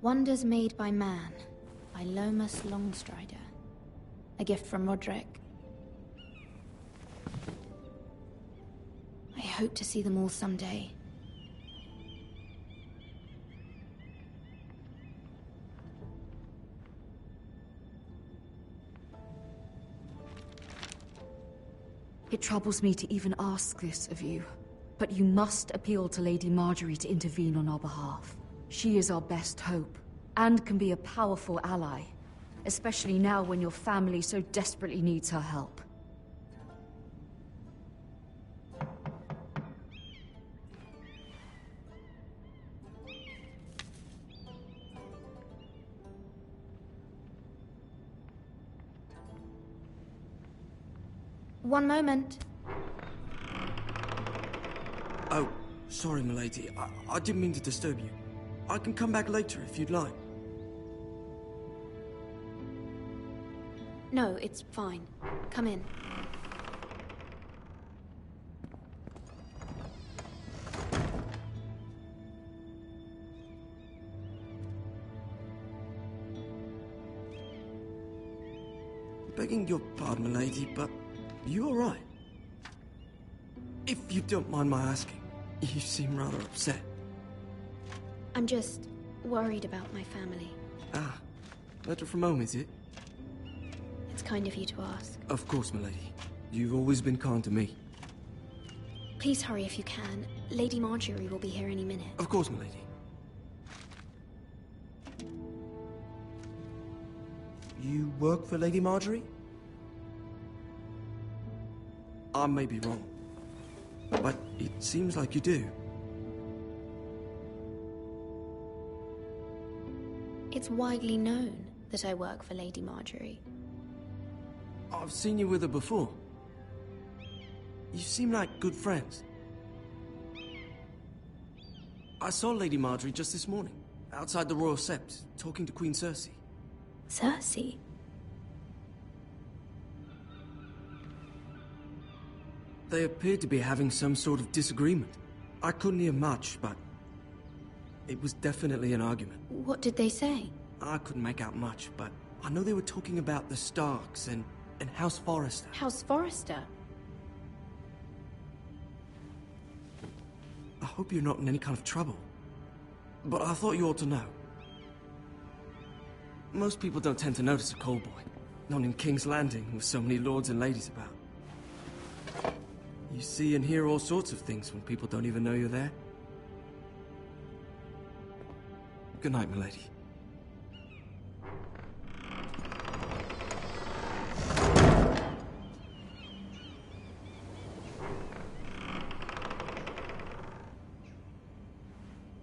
Wonders Made by Man, by Lomas Longstrider. A gift from Roderick. I hope to see them all someday. It troubles me to even ask this of you, but you must appeal to Lady Marjorie to intervene on our behalf. She is our best hope, and can be a powerful ally, especially now when your family so desperately needs her help. One moment. Oh, sorry, milady. I didn't mean to disturb you. I can come back later if you'd like. No, it's fine. Come in. Begging your pardon, milady, but you all right? If you don't mind my asking, you seem rather upset. I'm just worried about my family. Ah, letter from home, is it? It's kind of you to ask. Of course, milady. You've always been kind to me. Please hurry if you can. Lady Marjorie will be here any minute. Of course, milady. You work for Lady Marjorie? I may be wrong, but it seems like you do. It's widely known that I work for Lady Marjorie. I've seen you with her before. You seem like good friends. I saw Lady Marjorie just this morning, outside the Royal Sept, talking to Queen Cersei. Cersei? They appeared to be having some sort of disagreement. I couldn't hear much, but it was definitely an argument. What did they say? I couldn't make out much, but I know they were talking about the Starks and House Forrester. House Forrester? I hope you're not in any kind of trouble. But I thought you ought to know. Most people don't tend to notice a call boy. Not in King's Landing, with so many lords and ladies about. You see and hear all sorts of things when people don't even know you're there. Good night, milady.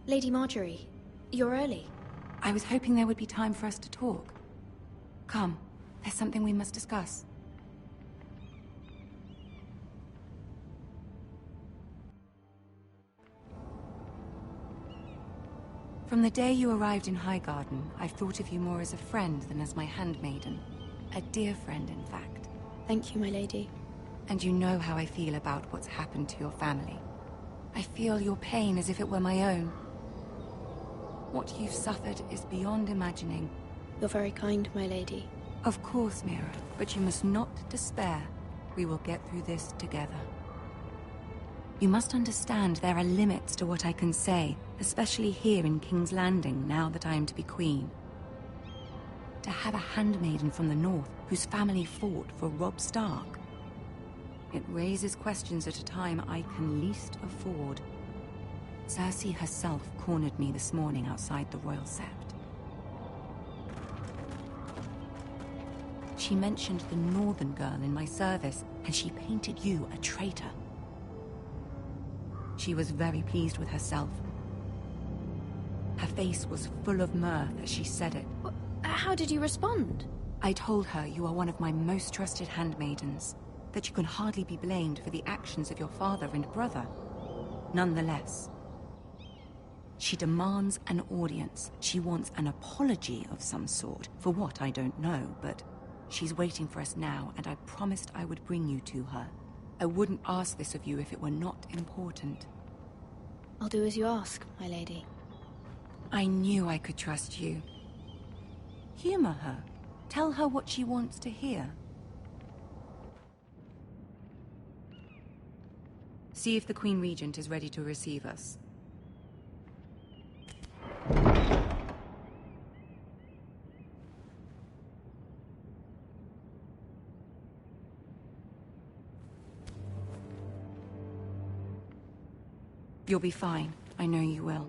Lady Marjorie, you're early. I was hoping there would be time for us to talk. Come, there's something we must discuss. From the day you arrived in Highgarden, I've thought of you more as a friend than as my handmaiden. A dear friend, in fact. Thank you, my lady. And you know how I feel about what's happened to your family. I feel your pain as if it were my own. What you've suffered is beyond imagining. You're very kind, my lady. Of course, Mira, but you must not despair. We will get through this together. You must understand there are limits to what I can say, especially here in King's Landing, now that I am to be queen. To have a handmaiden from the north whose family fought for Robb Stark. It raises questions at a time I can least afford. Cersei herself cornered me this morning outside the Royal Sept. She mentioned the northern girl in my service, and she painted you a traitor. She was very pleased with herself. Her face was full of mirth as she said it. How did you respond? I told her you are one of my most trusted handmaidens, that you can hardly be blamed for the actions of your father and brother. Nonetheless, she demands an audience. She wants an apology of some sort, for what I don't know, but she's waiting for us now, and I promised I would bring you to her. I wouldn't ask this of you if it were not important. I'll do as you ask, my lady. I knew I could trust you. Humor her. Tell her what she wants to hear. See if the Queen Regent is ready to receive us. You'll be fine. I know you will.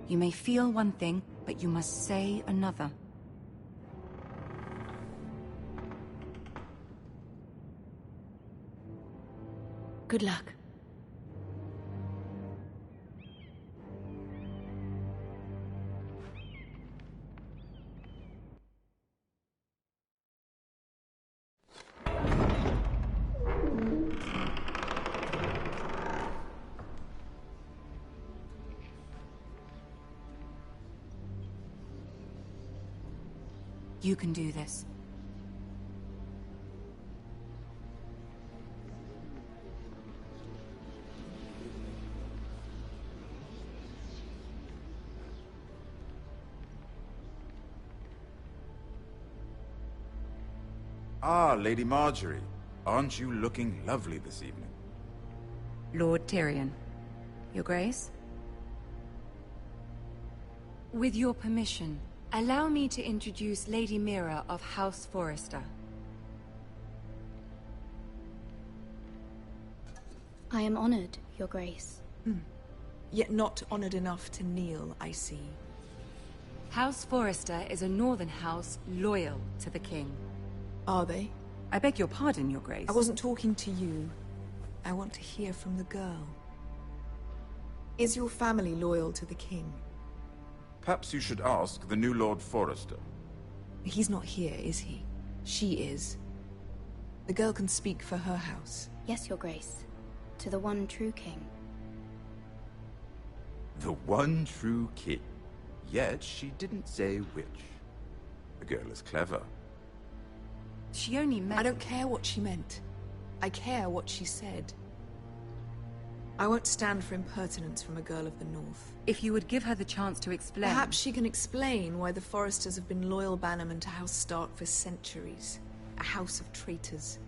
You may feel one thing, but you must say another. Good luck. You can do this. Ah, Lady Marjorie. Aren't you looking lovely this evening? Lord Tyrion. Your Grace? With your permission, allow me to introduce Lady Mira of House Forrester. I am honored, Your Grace. Yet not honored enough to kneel, I see. House Forrester is a northern house loyal to the king. Are they? I beg your pardon, Your Grace. I wasn't talking to you. I want to hear from the girl. Is your family loyal to the king? Perhaps you should ask the new Lord Forrester. He's not here, is he? She is. The girl can speak for her house. Yes, Your Grace. To the one true king. The one true king. Yet she didn't say which. The girl is clever. She only meant... I don't care what she meant. I care what she said. I won't stand for impertinence from a girl of the North. If you would give her the chance to explain... Perhaps she can explain why the Forresters have been loyal bannermen to House Stark for centuries. A house of traitors.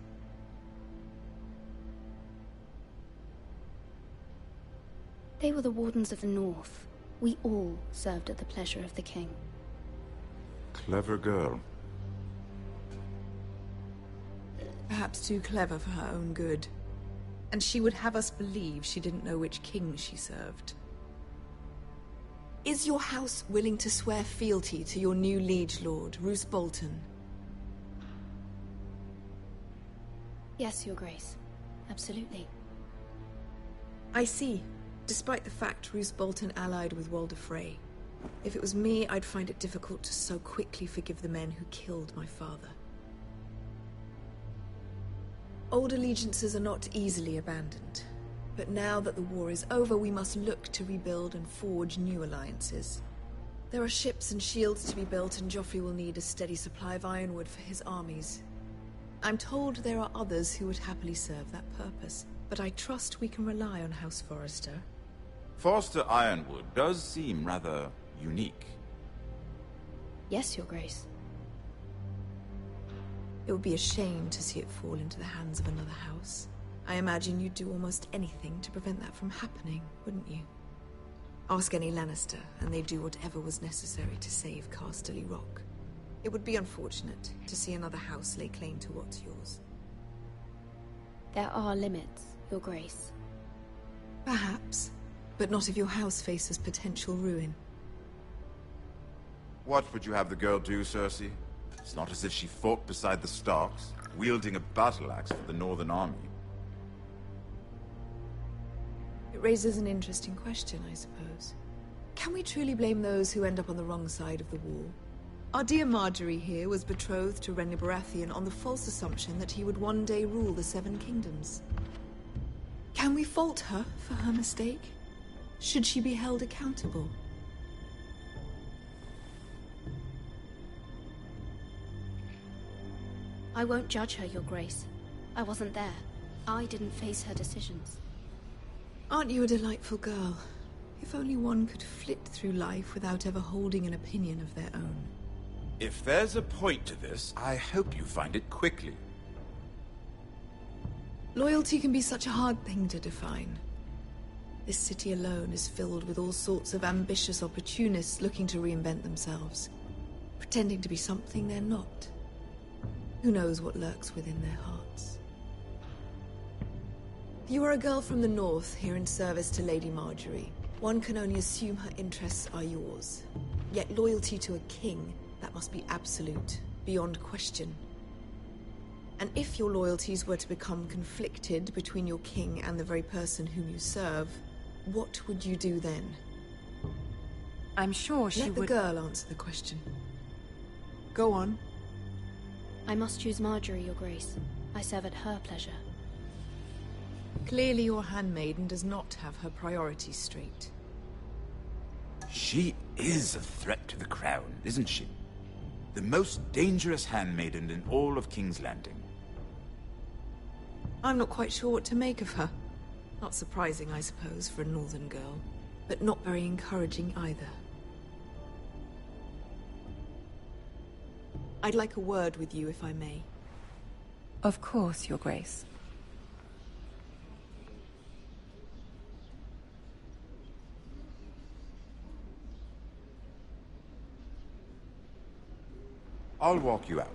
They were the Wardens of the North. We all served at the pleasure of the king. Clever girl. Perhaps too clever for her own good. And she would have us believe she didn't know which king she served. Is your house willing to swear fealty to your new liege lord, Roose Bolton? Yes, Your Grace. Absolutely. I see. Despite the fact Roose Bolton allied with Walder Frey. If it was me, I'd find it difficult to so quickly forgive the men who killed my father. Old allegiances are not easily abandoned. But now that the war is over, we must look to rebuild and forge new alliances. There are ships and shields to be built, and Joffrey will need a steady supply of ironwood for his armies. I'm told there are others who would happily serve that purpose, but I trust we can rely on House Forrester. Forster Ironwood does seem rather unique. Yes, Your Grace. It would be a shame to see it fall into the hands of another house. I imagine you'd do almost anything to prevent that from happening, wouldn't you? Ask any Lannister, and they'd do whatever was necessary to save Casterly Rock. It would be unfortunate to see another house lay claim to what's yours. There are limits, Your Grace. Perhaps, but not if your house faces potential ruin. What would you have the girl do, Cersei? It's not as if she fought beside the Starks, wielding a battle axe for the Northern Army. It raises an interesting question, I suppose. Can we truly blame those who end up on the wrong side of the war? Our dear Marjorie here was betrothed to Renly Baratheon on the false assumption that he would one day rule the Seven Kingdoms. Can we fault her for her mistake? Should she be held accountable? I won't judge her, Your Grace. I wasn't there. I didn't face her decisions. Aren't you a delightful girl? If only one could flit through life without ever holding an opinion of their own. If there's a point to this, I hope you find it quickly. Loyalty can be such a hard thing to define. This city alone is filled with all sorts of ambitious opportunists looking to reinvent themselves, pretending to be something they're not. Who knows what lurks within their hearts? You are a girl from the north, here in service to Lady Marjorie. One can only assume her interests are yours. Yet loyalty to a king, that must be absolute, beyond question. And if your loyalties were to become conflicted between your king and the very person whom you serve, what would you do then? I'm sure she would... Let the girl answer the question. Go on. I must choose Marjorie, Your Grace. I serve at her pleasure. Clearly your handmaiden does not have her priorities straight. She is a threat to the crown, isn't she? The most dangerous handmaiden in all of King's Landing. I'm not quite sure what to make of her. Not surprising, I suppose, for a northern girl, but not very encouraging either. I'd like a word with you, if I may. Of course, Your Grace. I'll walk you out.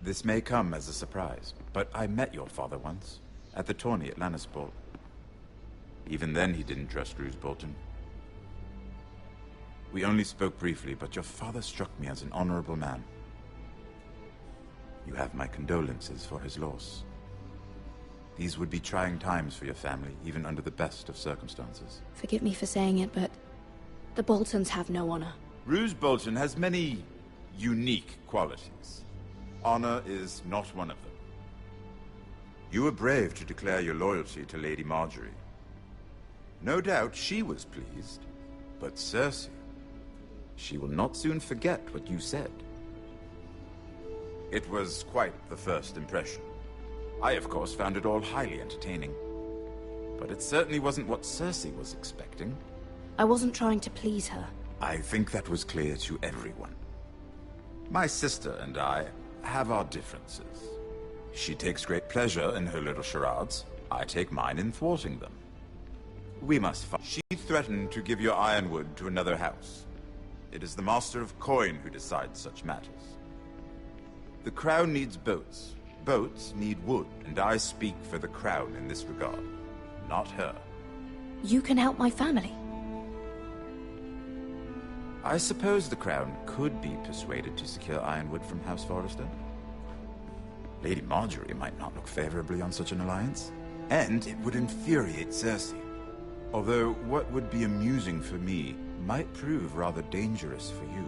This may come as a surprise, but I met your father once, at the tourney at Lannisport. Even then he didn't trust Roose Bolton. We only spoke briefly, but your father struck me as an honorable man. You have my condolences for his loss. These would be trying times for your family, even under the best of circumstances. Forgive me for saying it, but the Boltons have no honor. Roose Bolton has many unique qualities. Honor is not one of them. You were brave to declare your loyalty to Lady Marjorie. No doubt she was pleased, but Cersei, she will not soon forget what you said. It was quite the first impression. I, of course, found it all highly entertaining. But it certainly wasn't what Cersei was expecting. I wasn't trying to please her. I think that was clear to everyone. My sister and I have our differences. She takes great pleasure in her little charades. I take mine in thwarting them. We must fight. She threatened to give your ironwood to another house. It is the Master of Coin who decides such matters. The Crown needs boats. Boats need wood, and I speak for the Crown in this regard, not her. You can help my family. I suppose the Crown could be persuaded to secure ironwood from House Forrester. Lady Marjorie might not look favorably on such an alliance, and it would infuriate Cersei. Although what would be amusing for me might prove rather dangerous for you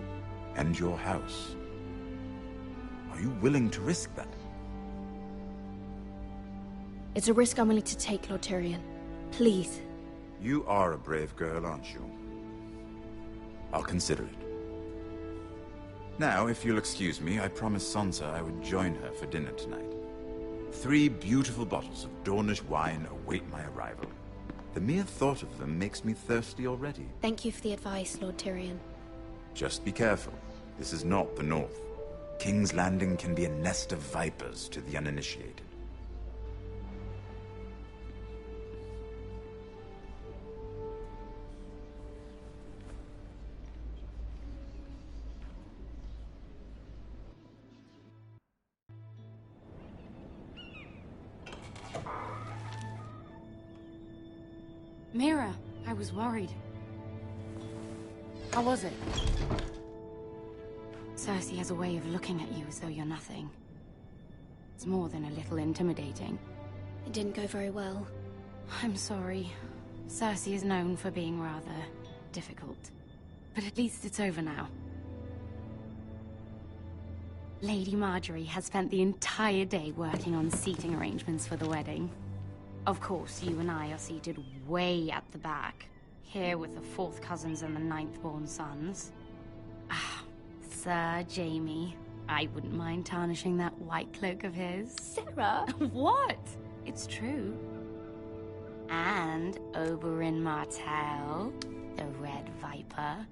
and your house. Are you willing to risk that? It's a risk I'm willing to take, Lord Tyrion. Please. You are a brave girl, aren't you? I'll consider it. Now, if you'll excuse me, I promised Sansa I would join her for dinner tonight. 3 beautiful bottles of Dornish wine await my arrival. The mere thought of them makes me thirsty already. Thank you for the advice, Lord Tyrion. Just be careful. This is not the North. King's Landing can be a nest of vipers to the uninitiated. Mira, I was worried. How was it? Cersei has a way of looking at you as though you're nothing. It's more than a little intimidating. It didn't go very well. I'm sorry. Cersei is known for being rather difficult. But at least it's over now. Lady Marjorie has spent the entire day working on seating arrangements for the wedding. Of course, you and I are seated way at the back, here with the 4th cousins and the 9th-born sons. Ah, Sir Jaime. I wouldn't mind tarnishing that white cloak of his. Sarah! What? It's true. And Oberyn Martell, the Red Viper.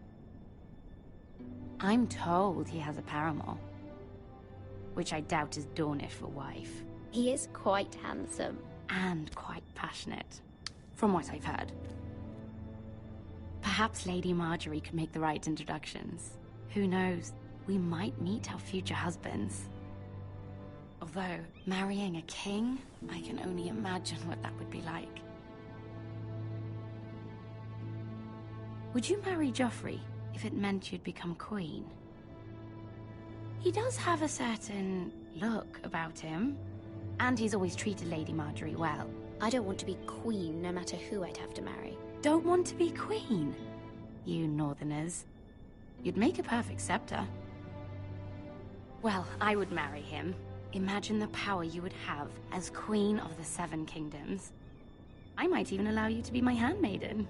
I'm told he has a paramour, which I doubt is Dornish for wife. He is quite handsome. And quite passionate, from what I've heard. Perhaps Lady Marjorie could make the right introductions. Who knows? We might meet our future husbands. Although, marrying a king, I can only imagine what that would be like. Would you marry Joffrey if it meant you'd become queen? He does have a certain look about him. And he's always treated Lady Marjorie well. I don't want to be queen, no matter who I'd have to marry. Don't want to be queen? You northerners. You'd make a perfect scepter. Well, I would marry him. Imagine the power you would have as Queen of the 7 Kingdoms. I might even allow you to be my handmaiden.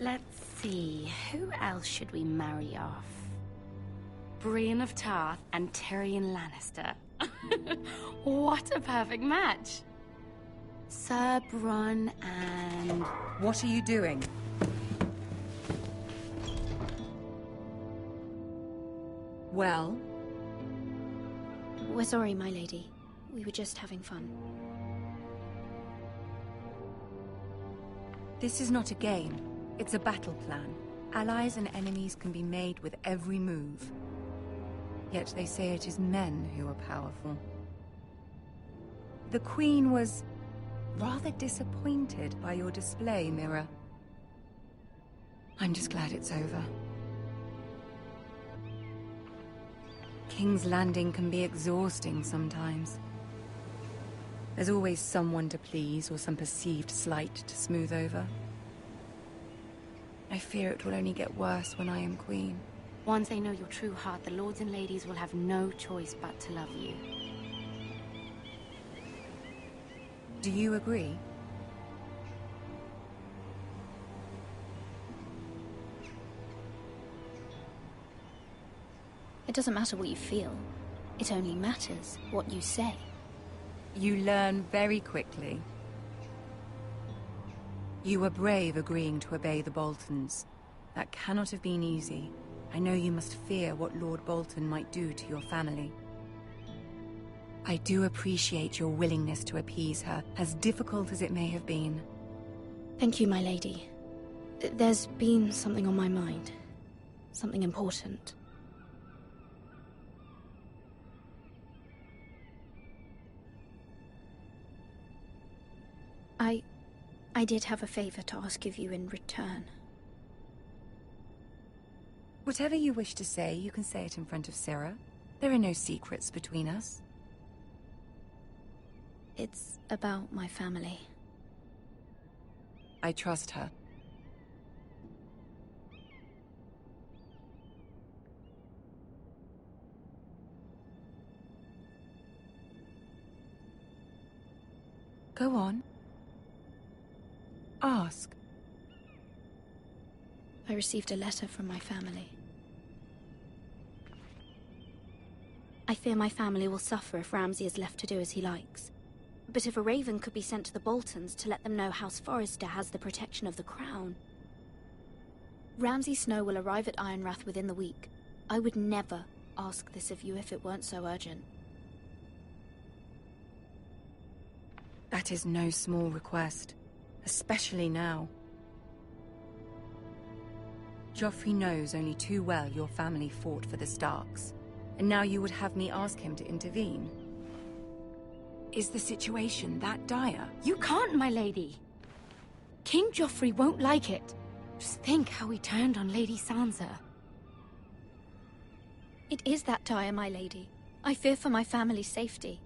Let's see, who else should we marry off? Brienne of Tarth and Tyrion Lannister. What a perfect match! Sir Bronn and... What are you doing? Well? We're sorry, my lady. We were just having fun. This is not a game. It's a battle plan. Allies and enemies can be made with every move. Yet they say it is men who are powerful. The Queen was rather disappointed by your display, Mira. I'm just glad it's over. King's Landing can be exhausting sometimes. There's always someone to please or some perceived slight to smooth over. I fear it will only get worse when I am queen. Once they know your true heart, the lords and ladies will have no choice but to love you. Do you agree? It doesn't matter what you feel. It only matters what you say. You learn very quickly. You were brave agreeing to obey the Boltons. That cannot have been easy. I know you must fear what Lord Bolton might do to your family. I do appreciate your willingness to appease her, as difficult as it may have been. Thank you, my lady. There's been something on my mind. Something important. I did have a favor to ask of you in return. Whatever you wish to say, you can say it in front of Sarah. There are no secrets between us. It's about my family. I trust her. Go on. Ask. I received a letter from my family. I fear my family will suffer if Ramsay is left to do as he likes. But if a raven could be sent to the Boltons to let them know House Forrester has the protection of the crown. Ramsay Snow will arrive at Ironrath within the week. I would never ask this of you if it weren't so urgent. That is no small request, especially now. Joffrey knows only too well your family fought for the Starks, and now you would have me ask him to intervene. Is the situation that dire? You can't, my lady. King Joffrey won't like it. Just think how he turned on Lady Sansa. It is that dire, my lady. I fear for my family's safety.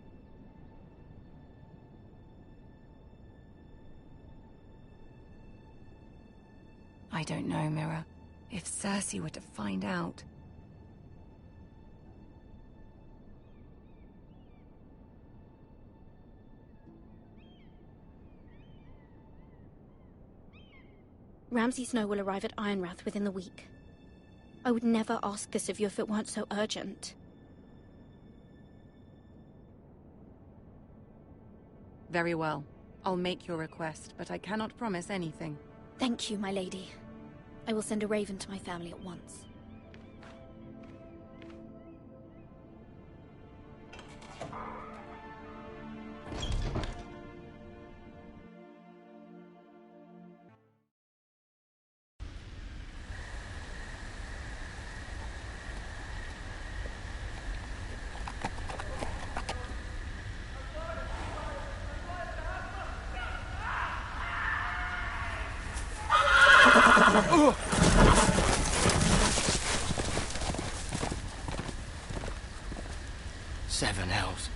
I don't know, Mira. If Cersei were to find out... Ramsay Snow will arrive at Ironrath within the week. I would never ask this of you if it weren't so urgent. Very well. I'll make your request, but I cannot promise anything. Thank you, my lady. I will send a raven to my family at once. Seven hells.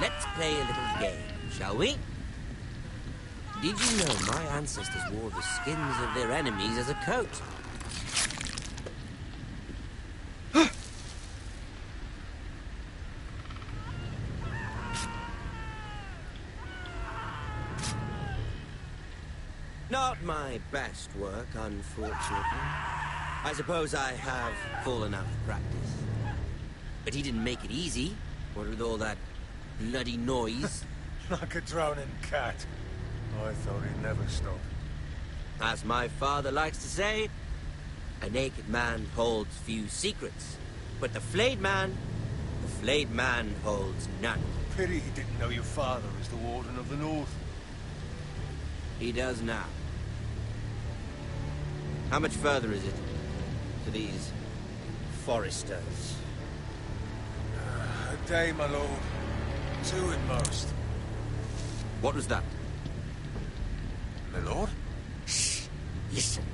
Let's play a little game, shall we? Did you know my ancestors wore the skins of their enemies as a coat? Not my best work, unfortunately. I suppose I have fallen out of practice. But he didn't make it easy, what with all that bloody noise. Like a drowning cat. I thought he'd never stop. As my father likes to say, a naked man holds few secrets. But the flayed man holds none. Pity he didn't know your father was the Warden of the North. He does now. How much further is it to these foresters? A day, my lord. 2 at most. What was that? My lord? Shh! Listen.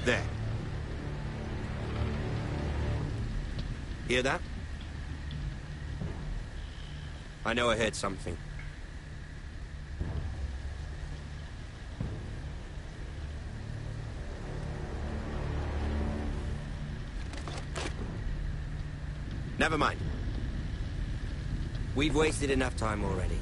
There. Hear that? I know I heard something. Never mind. We've wasted enough time already.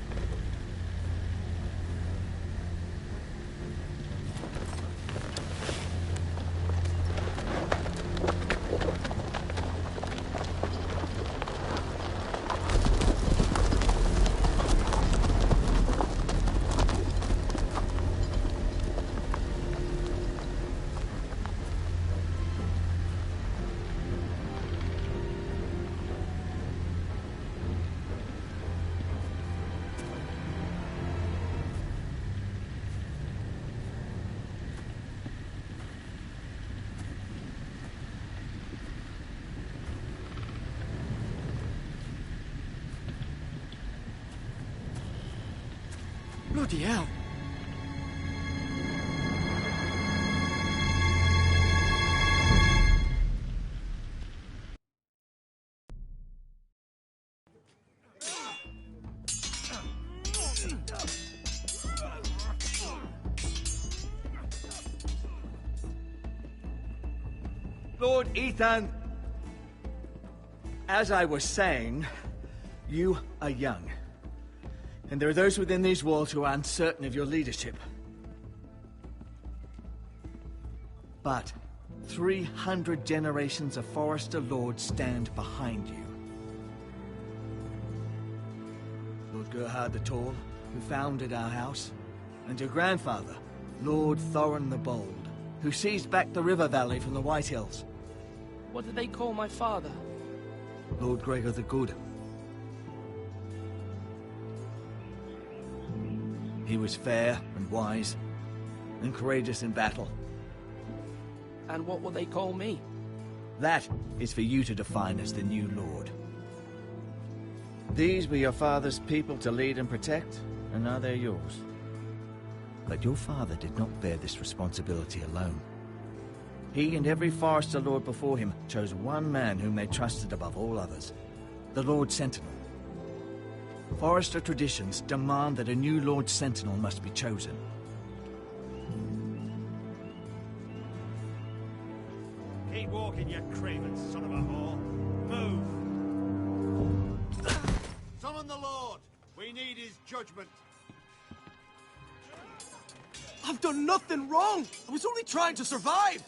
Bloody hell. Lord Ethan, as I was saying, you are young. And there are those within these walls who are uncertain of your leadership. But 300 generations of Forester Lords stand behind you. Lord Gerhard the Tall, who founded our house, and your grandfather, Lord Thorin the Bold, who seized back the river valley from the White Hills. What did they call my father? Lord Gregor the Good. He was fair and wise, and courageous in battle. And what will they call me? That is for you to define as the new Lord. These were your father's people to lead and protect, and now they're yours. But your father did not bear this responsibility alone. He and every Forester Lord before him chose one man whom they trusted above all others, the Lord Sentinel. Forester traditions demand that a new Lord Sentinel must be chosen. Keep walking, you craven son of a whore. Move! Summon the Lord! We need his judgment. I've done nothing wrong! I was only trying to survive!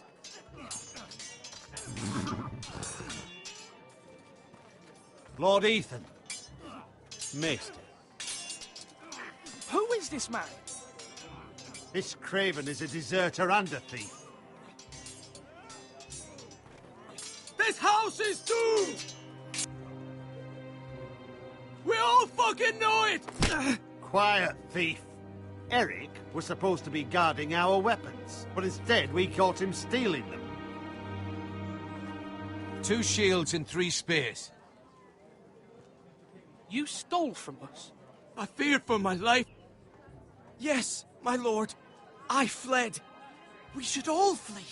Lord Ethan. Missed. Who is this man? This craven is a deserter and a thief. This house is doomed! We all fucking know it! Quiet, thief. Eric was supposed to be guarding our weapons, but instead we caught him stealing them. 2 shields and 3 spears. You stole from us? I feared for my life. Yes, my lord. I fled. We should all flee.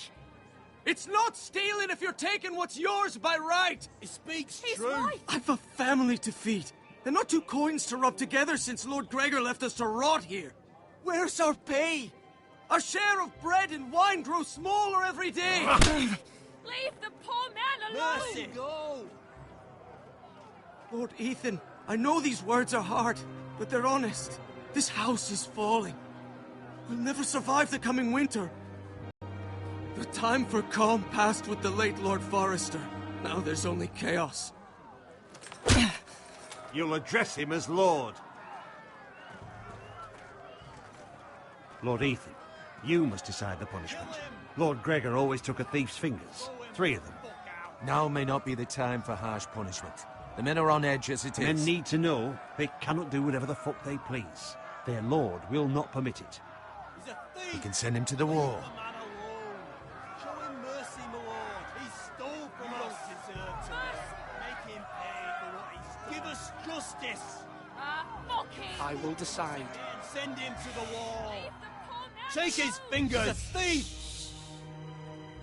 It's not stealing if you're taking what's yours by right. He speaks He's true. right. I've a family to feed, and not 2 coins to rub together since Lord Gregor left us to rot here. Where's our pay? Our share of bread and wine grows smaller every day. Leave the poor man alone! Mercy, go! Lord Ethan, I know these words are hard, but they're honest. This house is falling. We'll never survive the coming winter. The time for calm passed with the late Lord Forester. Now there's only chaos. You'll address him as Lord. Lord Ethan, you must decide the punishment. Lord Gregor always took a thief's fingers. 3 of them. Now may not be the time for harsh punishment. The men are on edge as it is. Men need to know they cannot do whatever the fuck they please. Their lord will not permit it. He's a thief! We can send him to the war. Leave the man alone. Show him mercy, my lord. He stole from us. Deserve to. Make him pay for what he stole. Give us justice. Fuck him! I will decide. Send him to the wall. Leave the poor man Take his alone. fingers. He's a thief!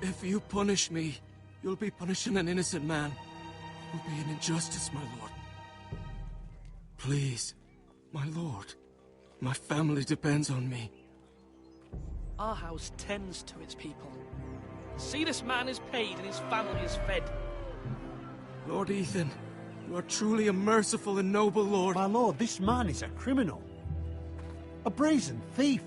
If you punish me, you'll be punishing an innocent man. It will be an injustice, my lord. Please, my lord. My family depends on me. Our house tends to its people. See, this man is paid and his family is fed. Lord Ethan, you are truly a merciful and noble lord. My lord, this man is a criminal. A brazen thief.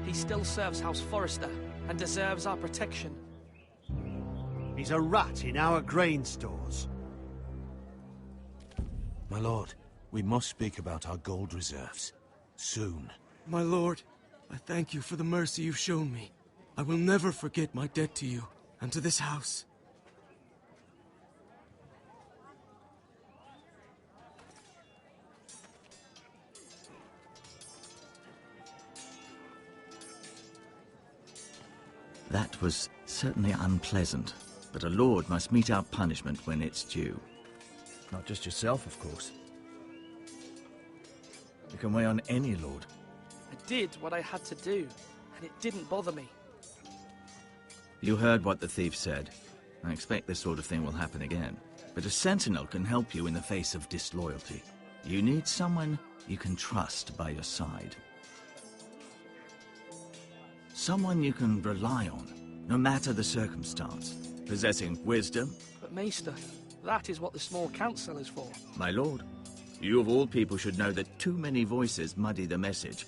He still serves House Forester and deserves our protection. He's a rat in our grain stores. My lord, we must speak about our gold reserves. Soon. My lord, I thank you for the mercy you've shown me. I will never forget my debt to you and to this house. That was certainly unpleasant, but a lord must meet our punishment when it's due. Not just yourself, of course. You can weigh on any lord. I did what I had to do, and it didn't bother me. You heard what the thief said. I expect this sort of thing will happen again. But a sentinel can help you in the face of disloyalty. You need someone you can trust by your side. Someone you can rely on, no matter the circumstance. Possessing wisdom. But Maester, that is what the small council is for. My lord, you of all people should know that too many voices muddy the message.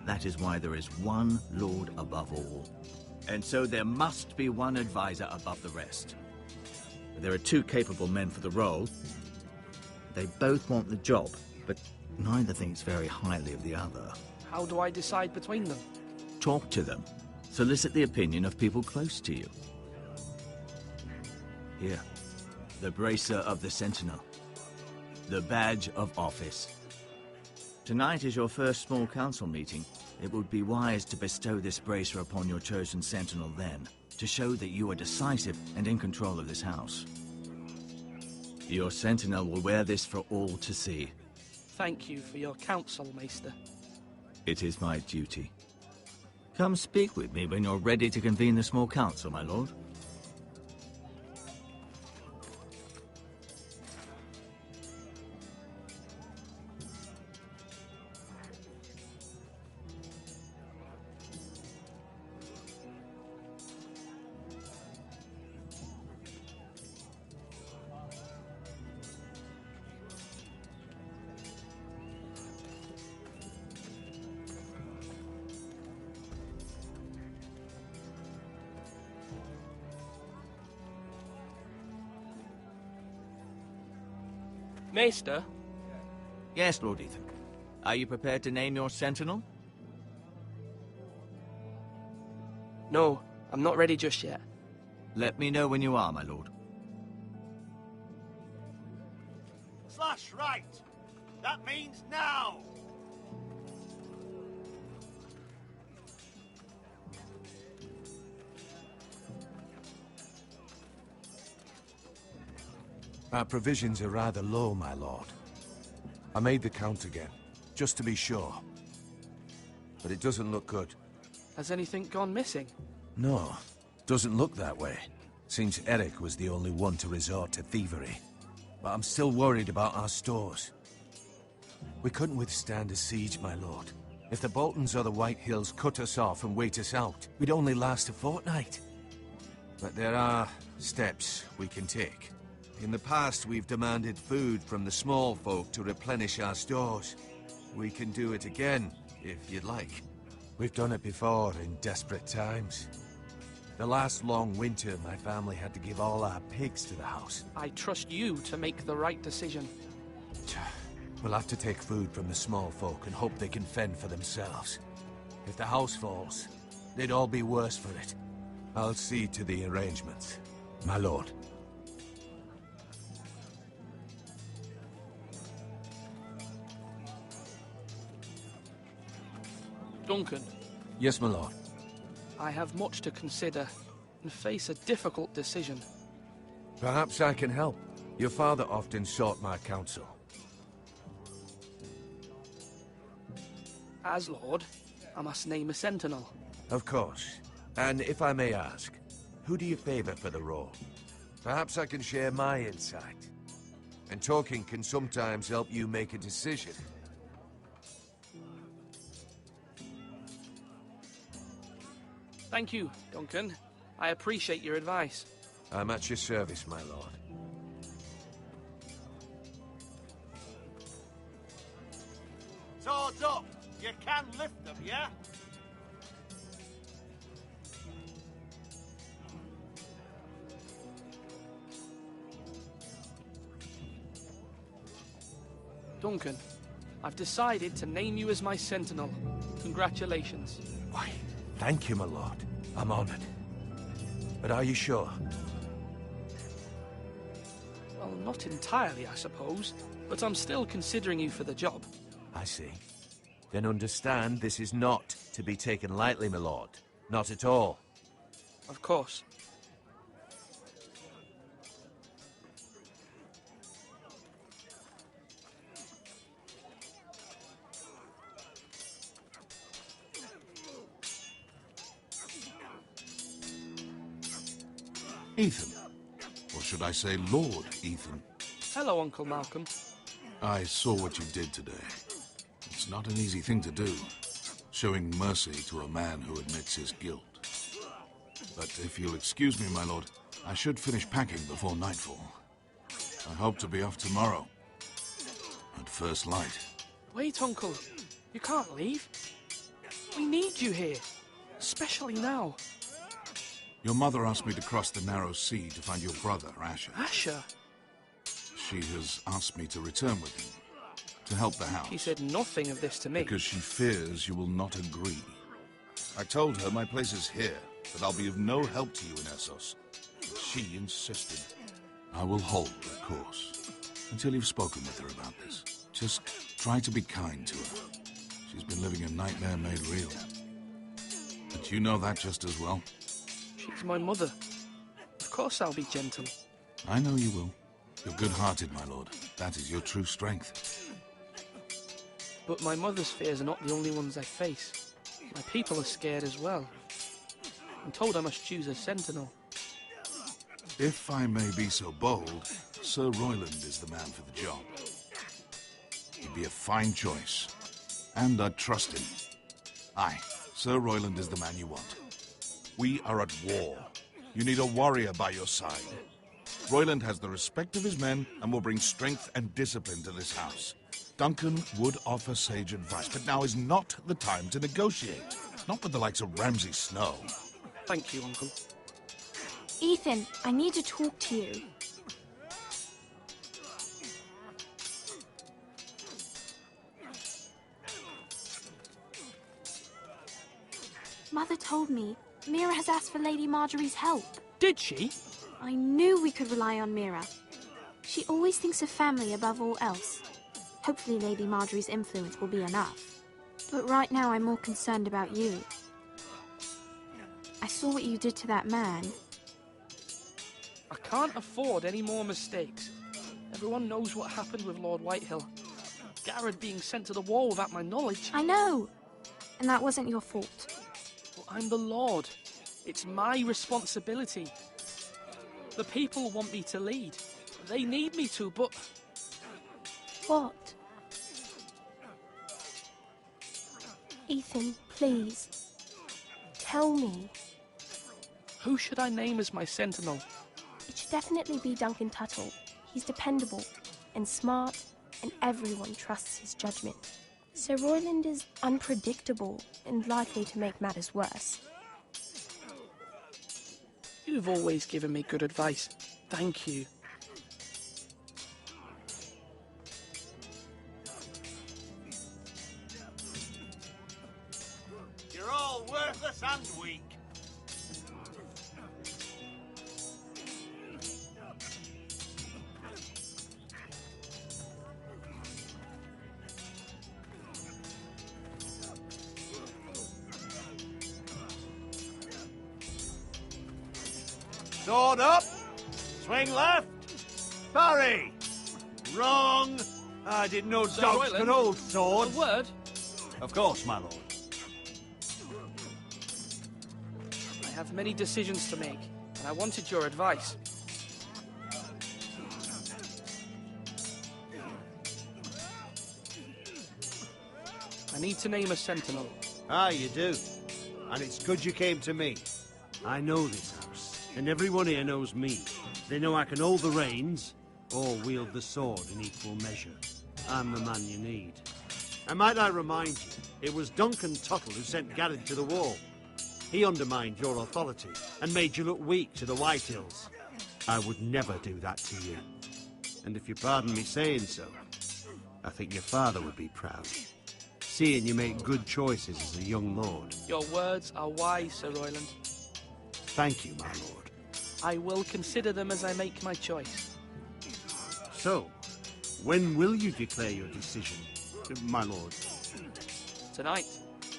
That is why there is one Lord above all. And so there must be one advisor above the rest. There are two capable men for the role. They both want the job, but neither thinks very highly of the other. How do I decide between them? Talk to them. Solicit the opinion of people close to you. Here, the bracer of the Sentinel. The badge of office. Tonight is your first small council meeting. It would be wise to bestow this bracer upon your chosen Sentinel then, to show that you are decisive and in control of this house. Your Sentinel will wear this for all to see. Thank you for your counsel, Maester. It is my duty. Come speak with me when you're ready to convene the small council, my lord. Maester? Yes, Lord Ethan. Are you prepared to name your Sentinel? No, I'm not ready just yet. Let me know when you are, my lord. Slash right. That means now. Our provisions are rather low, my lord. I made the count again, just to be sure. But it doesn't look good. Has anything gone missing? No, doesn't look that way. Seems Eric was the only one to resort to thievery. But I'm still worried about our stores. We couldn't withstand a siege, my lord. If the Boltons or the White Hills cut us off and wait us out, we'd only last a fortnight. But there are steps we can take. In the past, we've demanded food from the small folk to replenish our stores. We can do it again, if you'd like. We've done it before in desperate times. The last long winter, my family had to give all our pigs to the house. I trust you to make the right decision. We'll have to take food from the small folk and hope they can fend for themselves. If the house falls, they'd all be worse for it. I'll see to the arrangements, my lord. Duncan. Yes, my lord. I have much to consider and face a difficult decision. Perhaps I can help. Your father often sought my counsel. As Lord, I must name a Sentinel. Of course. And if I may ask, who do you favor for the role? Perhaps I can share my insight. And talking can sometimes help you make a decision. Thank you, Duncan. I appreciate your advice. I'm at your service, my lord. Swords up! You can lift them, yeah? Duncan, I've decided to name you as my Sentinel. Congratulations. Why, thank you, my lord. I'm honored. But are you sure? Well, not entirely, I suppose. But I'm still considering you for the job. I see. Then understand this is not to be taken lightly, my lord. Not at all. Of course. Ethan. Or should I say Lord Ethan? Hello, Uncle Malcolm. I saw what you did today. It's not an easy thing to do, showing mercy to a man who admits his guilt. But if you'll excuse me, my lord, I should finish packing before nightfall. I hope to be off tomorrow, at first light. Wait, Uncle. You can't leave. We need you here. Especially now. Your mother asked me to cross the narrow sea to find your brother, Asher. Asher? She has asked me to return with him, to help the house. He said nothing of this to me. Because she fears you will not agree. I told her my place is here, that I'll be of no help to you in Essos. But she insisted. I will hold the course, until you've spoken with her about this. Just try to be kind to her. She's been living a nightmare made real. But you know that just as well. She's my mother. Of course I'll be gentle. I know you will. You're good-hearted, my lord. That is your true strength. But my mother's fears are not the only ones I face. My people are scared as well. I'm told I must choose a sentinel. If I may be so bold, Sir Royland is the man for the job. He'd be a fine choice, and I'd trust him. Aye, Sir Royland is the man you want. We are at war. You need a warrior by your side. Royland has the respect of his men and will bring strength and discipline to this house. Duncan would offer sage advice, but now is not the time to negotiate. Not with the likes of Ramsay Snow. Thank you, Uncle. Ethan, I need to talk to you. Mother told me Mira has asked for Lady Marjorie's help. Did she? I knew we could rely on Mira. She always thinks of family above all else. Hopefully Lady Marjorie's influence will be enough. But right now I'm more concerned about you. I saw what you did to that man. I can't afford any more mistakes. Everyone knows what happened with Lord Whitehill. Garrett being sent to the war without my knowledge. I know! And that wasn't your fault. But I'm the Lord. It's my responsibility. The people want me to lead. They need me to, but... What? Ethan, please. Tell me. Who should I name as my sentinel? It should definitely be Duncan Tuttle. He's dependable and smart, and everyone trusts his judgment. Sir Royland is unpredictable and likely to make matters worse. You've always given me good advice. Thank you. You're all worthless and weak. Sword up. Swing left. Parry. Wrong. I didn't know Sir dogs Royland, could hold swords. A word? Of course, my lord. I have many decisions to make, and I wanted your advice. I need to name a sentinel. Ah, you do. And it's good you came to me. I know this house, and everyone here knows me. They know I can hold the reins, or wield the sword in equal measure. I'm the man you need. And might I remind you, it was Duncan Tuttle who sent Garrett to the war. He undermined your authority, and made you look weak to the Whitehills. I would never do that to you. And if you pardon me saying so, I think your father would be proud. Seeing you make good choices as a young lord. Your words are wise, Sir Royland. Thank you, my lord. I will consider them as I make my choice. So, when will you declare your decision, my lord? Tonight,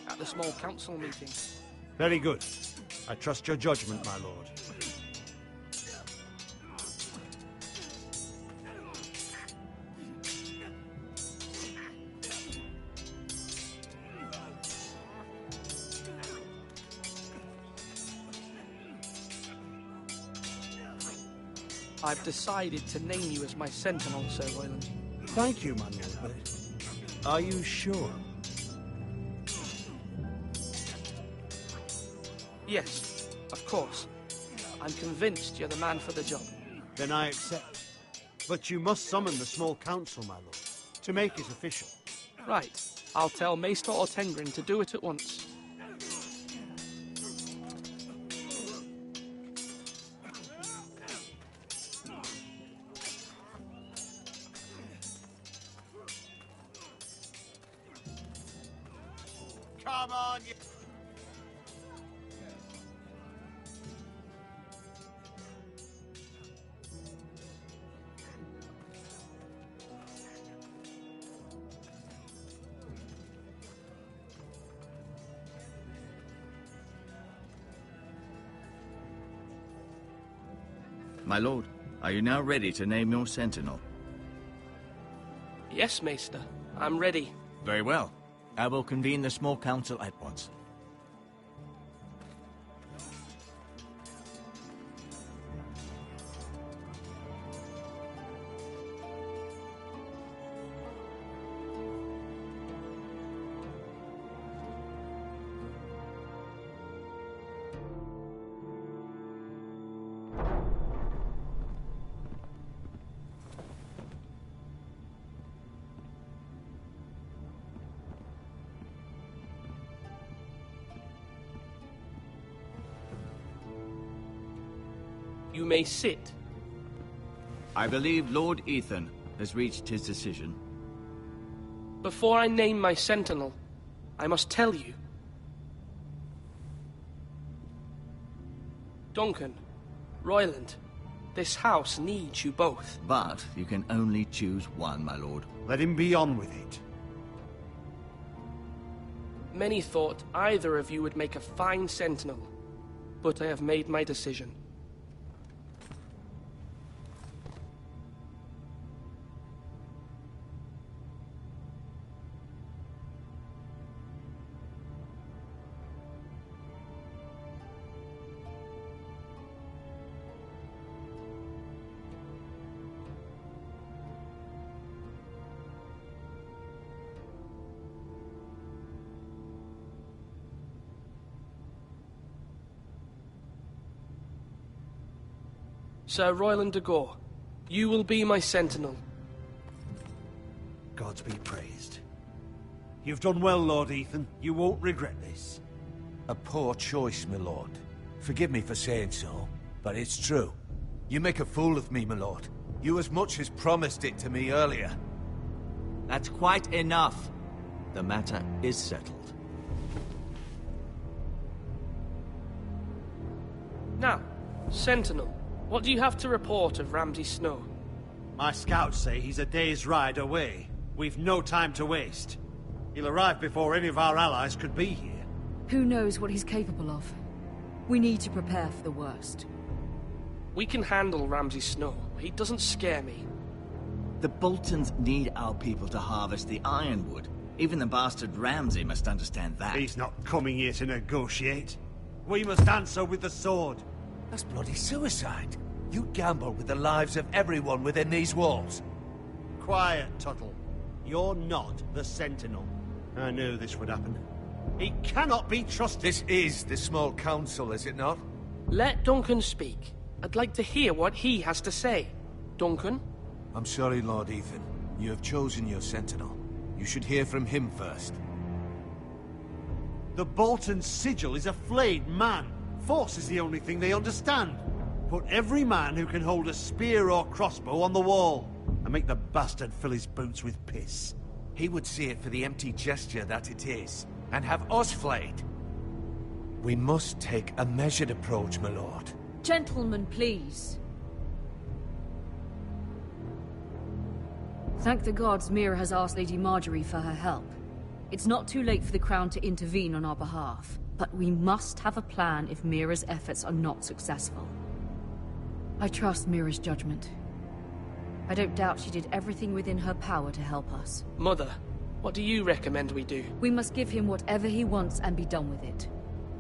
at the small council meeting. Very good. I trust your judgment, my lord. I've decided to name you as my sentinel, Sir Royland. Thank you, my lord, but are you sure? Yes, of course. I'm convinced you're the man for the job. Then I accept. But you must summon the small council, my lord, to make it official. Right. I'll tell Maester Ortengrin to do it at once. Come on, you... My lord, are you now ready to name your sentinel? Yes, Maester. I'm ready. Very well. I will convene the small council at once. You may sit. I believe Lord Ethan has reached his decision. Before I name my sentinel, I must tell you. Duncan, Royland, this house needs you both. But you can only choose one, my lord. Let him be on with it. Many thought either of you would make a fine sentinel, but I have made my decision. Sir Royland de Gore, you will be my sentinel. Gods be praised. You've done well, Lord Ethan. You won't regret this. A poor choice, my lord. Forgive me for saying so, but it's true. You make a fool of me, my lord. You as much as promised it to me earlier. That's quite enough. The matter is settled. Now, sentinel. What do you have to report of Ramsay Snow? My scouts say he's a day's ride away. We've no time to waste. He'll arrive before any of our allies could be here. Who knows what he's capable of? We need to prepare for the worst. We can handle Ramsay Snow. He doesn't scare me. The Boltons need our people to harvest the ironwood. Even the bastard Ramsay must understand that. He's not coming here to negotiate. We must answer with the sword. That's bloody suicide. You gamble with the lives of everyone within these walls. Quiet, Tuttle. You're not the Sentinel. I knew this would happen. He cannot be trusted. This is the small council, is it not? Let Duncan speak. I'd like to hear what he has to say. Duncan? I'm sorry, Lord Ethan. You have chosen your sentinel. You should hear from him first. The Bolton sigil is a flayed man. Force is the only thing they understand. Put every man who can hold a spear or crossbow on the wall, and make the bastard fill his boots with piss. He would see it for the empty gesture that it is, and have us flayed. We must take a measured approach, my lord. Gentlemen, please. Thank the gods Mira has asked Lady Marjorie for her help. It's not too late for the Crown to intervene on our behalf, but we must have a plan if Mira's efforts are not successful. I trust Mira's judgment. I don't doubt she did everything within her power to help us. Mother, what do you recommend we do? We must give him whatever he wants and be done with it.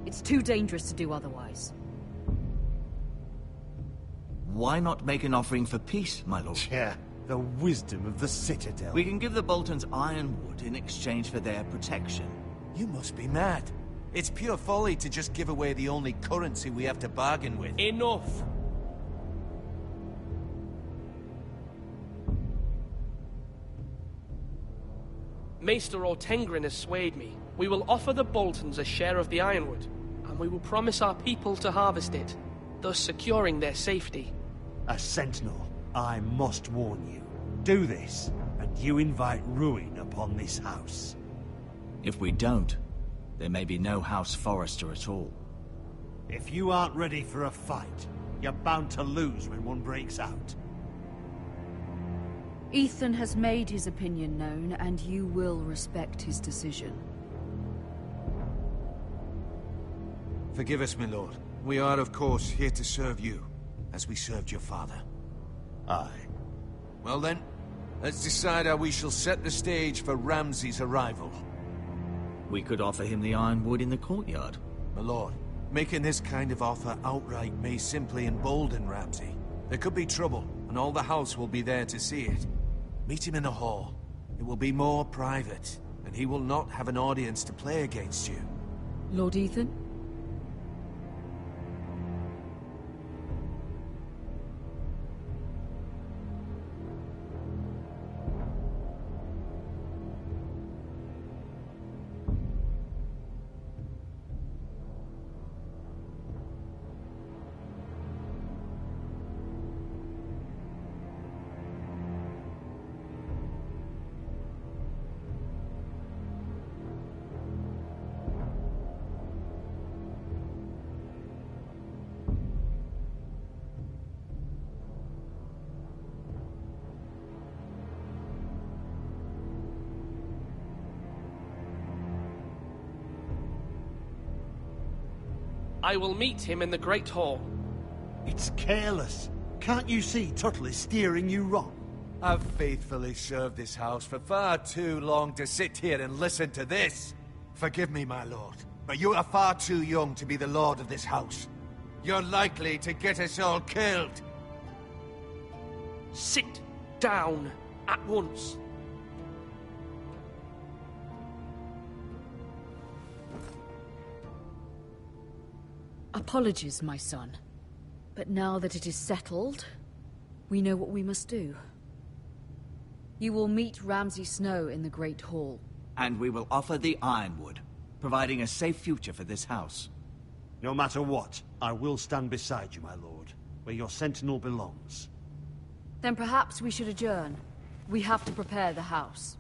It's too dangerous to do otherwise. Why not make an offering for peace, my lord? Yeah, the wisdom of the Citadel. We can give the Boltons ironwood in exchange for their protection. You must be mad. It's pure folly to just give away the only currency we have to bargain with. Enough! Maester Ortengrin has swayed me. We will offer the Boltons a share of the ironwood, and we will promise our people to harvest it, thus securing their safety. A sentinel, I must warn you. Do this, and you invite ruin upon this house. If we don't, there may be no House Forrester at all. If you aren't ready for a fight, you're bound to lose when one breaks out. Ethan has made his opinion known, and you will respect his decision. Forgive us, my lord. We are, of course, here to serve you, as we served your father. Aye. Well then, let's decide how we shall set the stage for Ramsay's arrival. We could offer him the ironwood in the courtyard. My lord, making this kind of offer outright may simply embolden Ramsay. There could be trouble, and all the house will be there to see it. Meet him in the hall. It will be more private, and he will not have an audience to play against you. Lord Ethan? I will meet him in the Great Hall. It's careless. Can't you see Tuttle is steering you wrong? I've faithfully served this house for far too long to sit here and listen to this. Forgive me, my lord, but you are far too young to be the lord of this house. You're likely to get us all killed. Sit down at once. Apologies, my son. But now that it is settled, we know what we must do. You will meet Ramsay Snow in the Great Hall. And we will offer the ironwood, providing a safe future for this house. No matter what, I will stand beside you, my lord, where your sentinel belongs. Then perhaps we should adjourn. We have to prepare the house.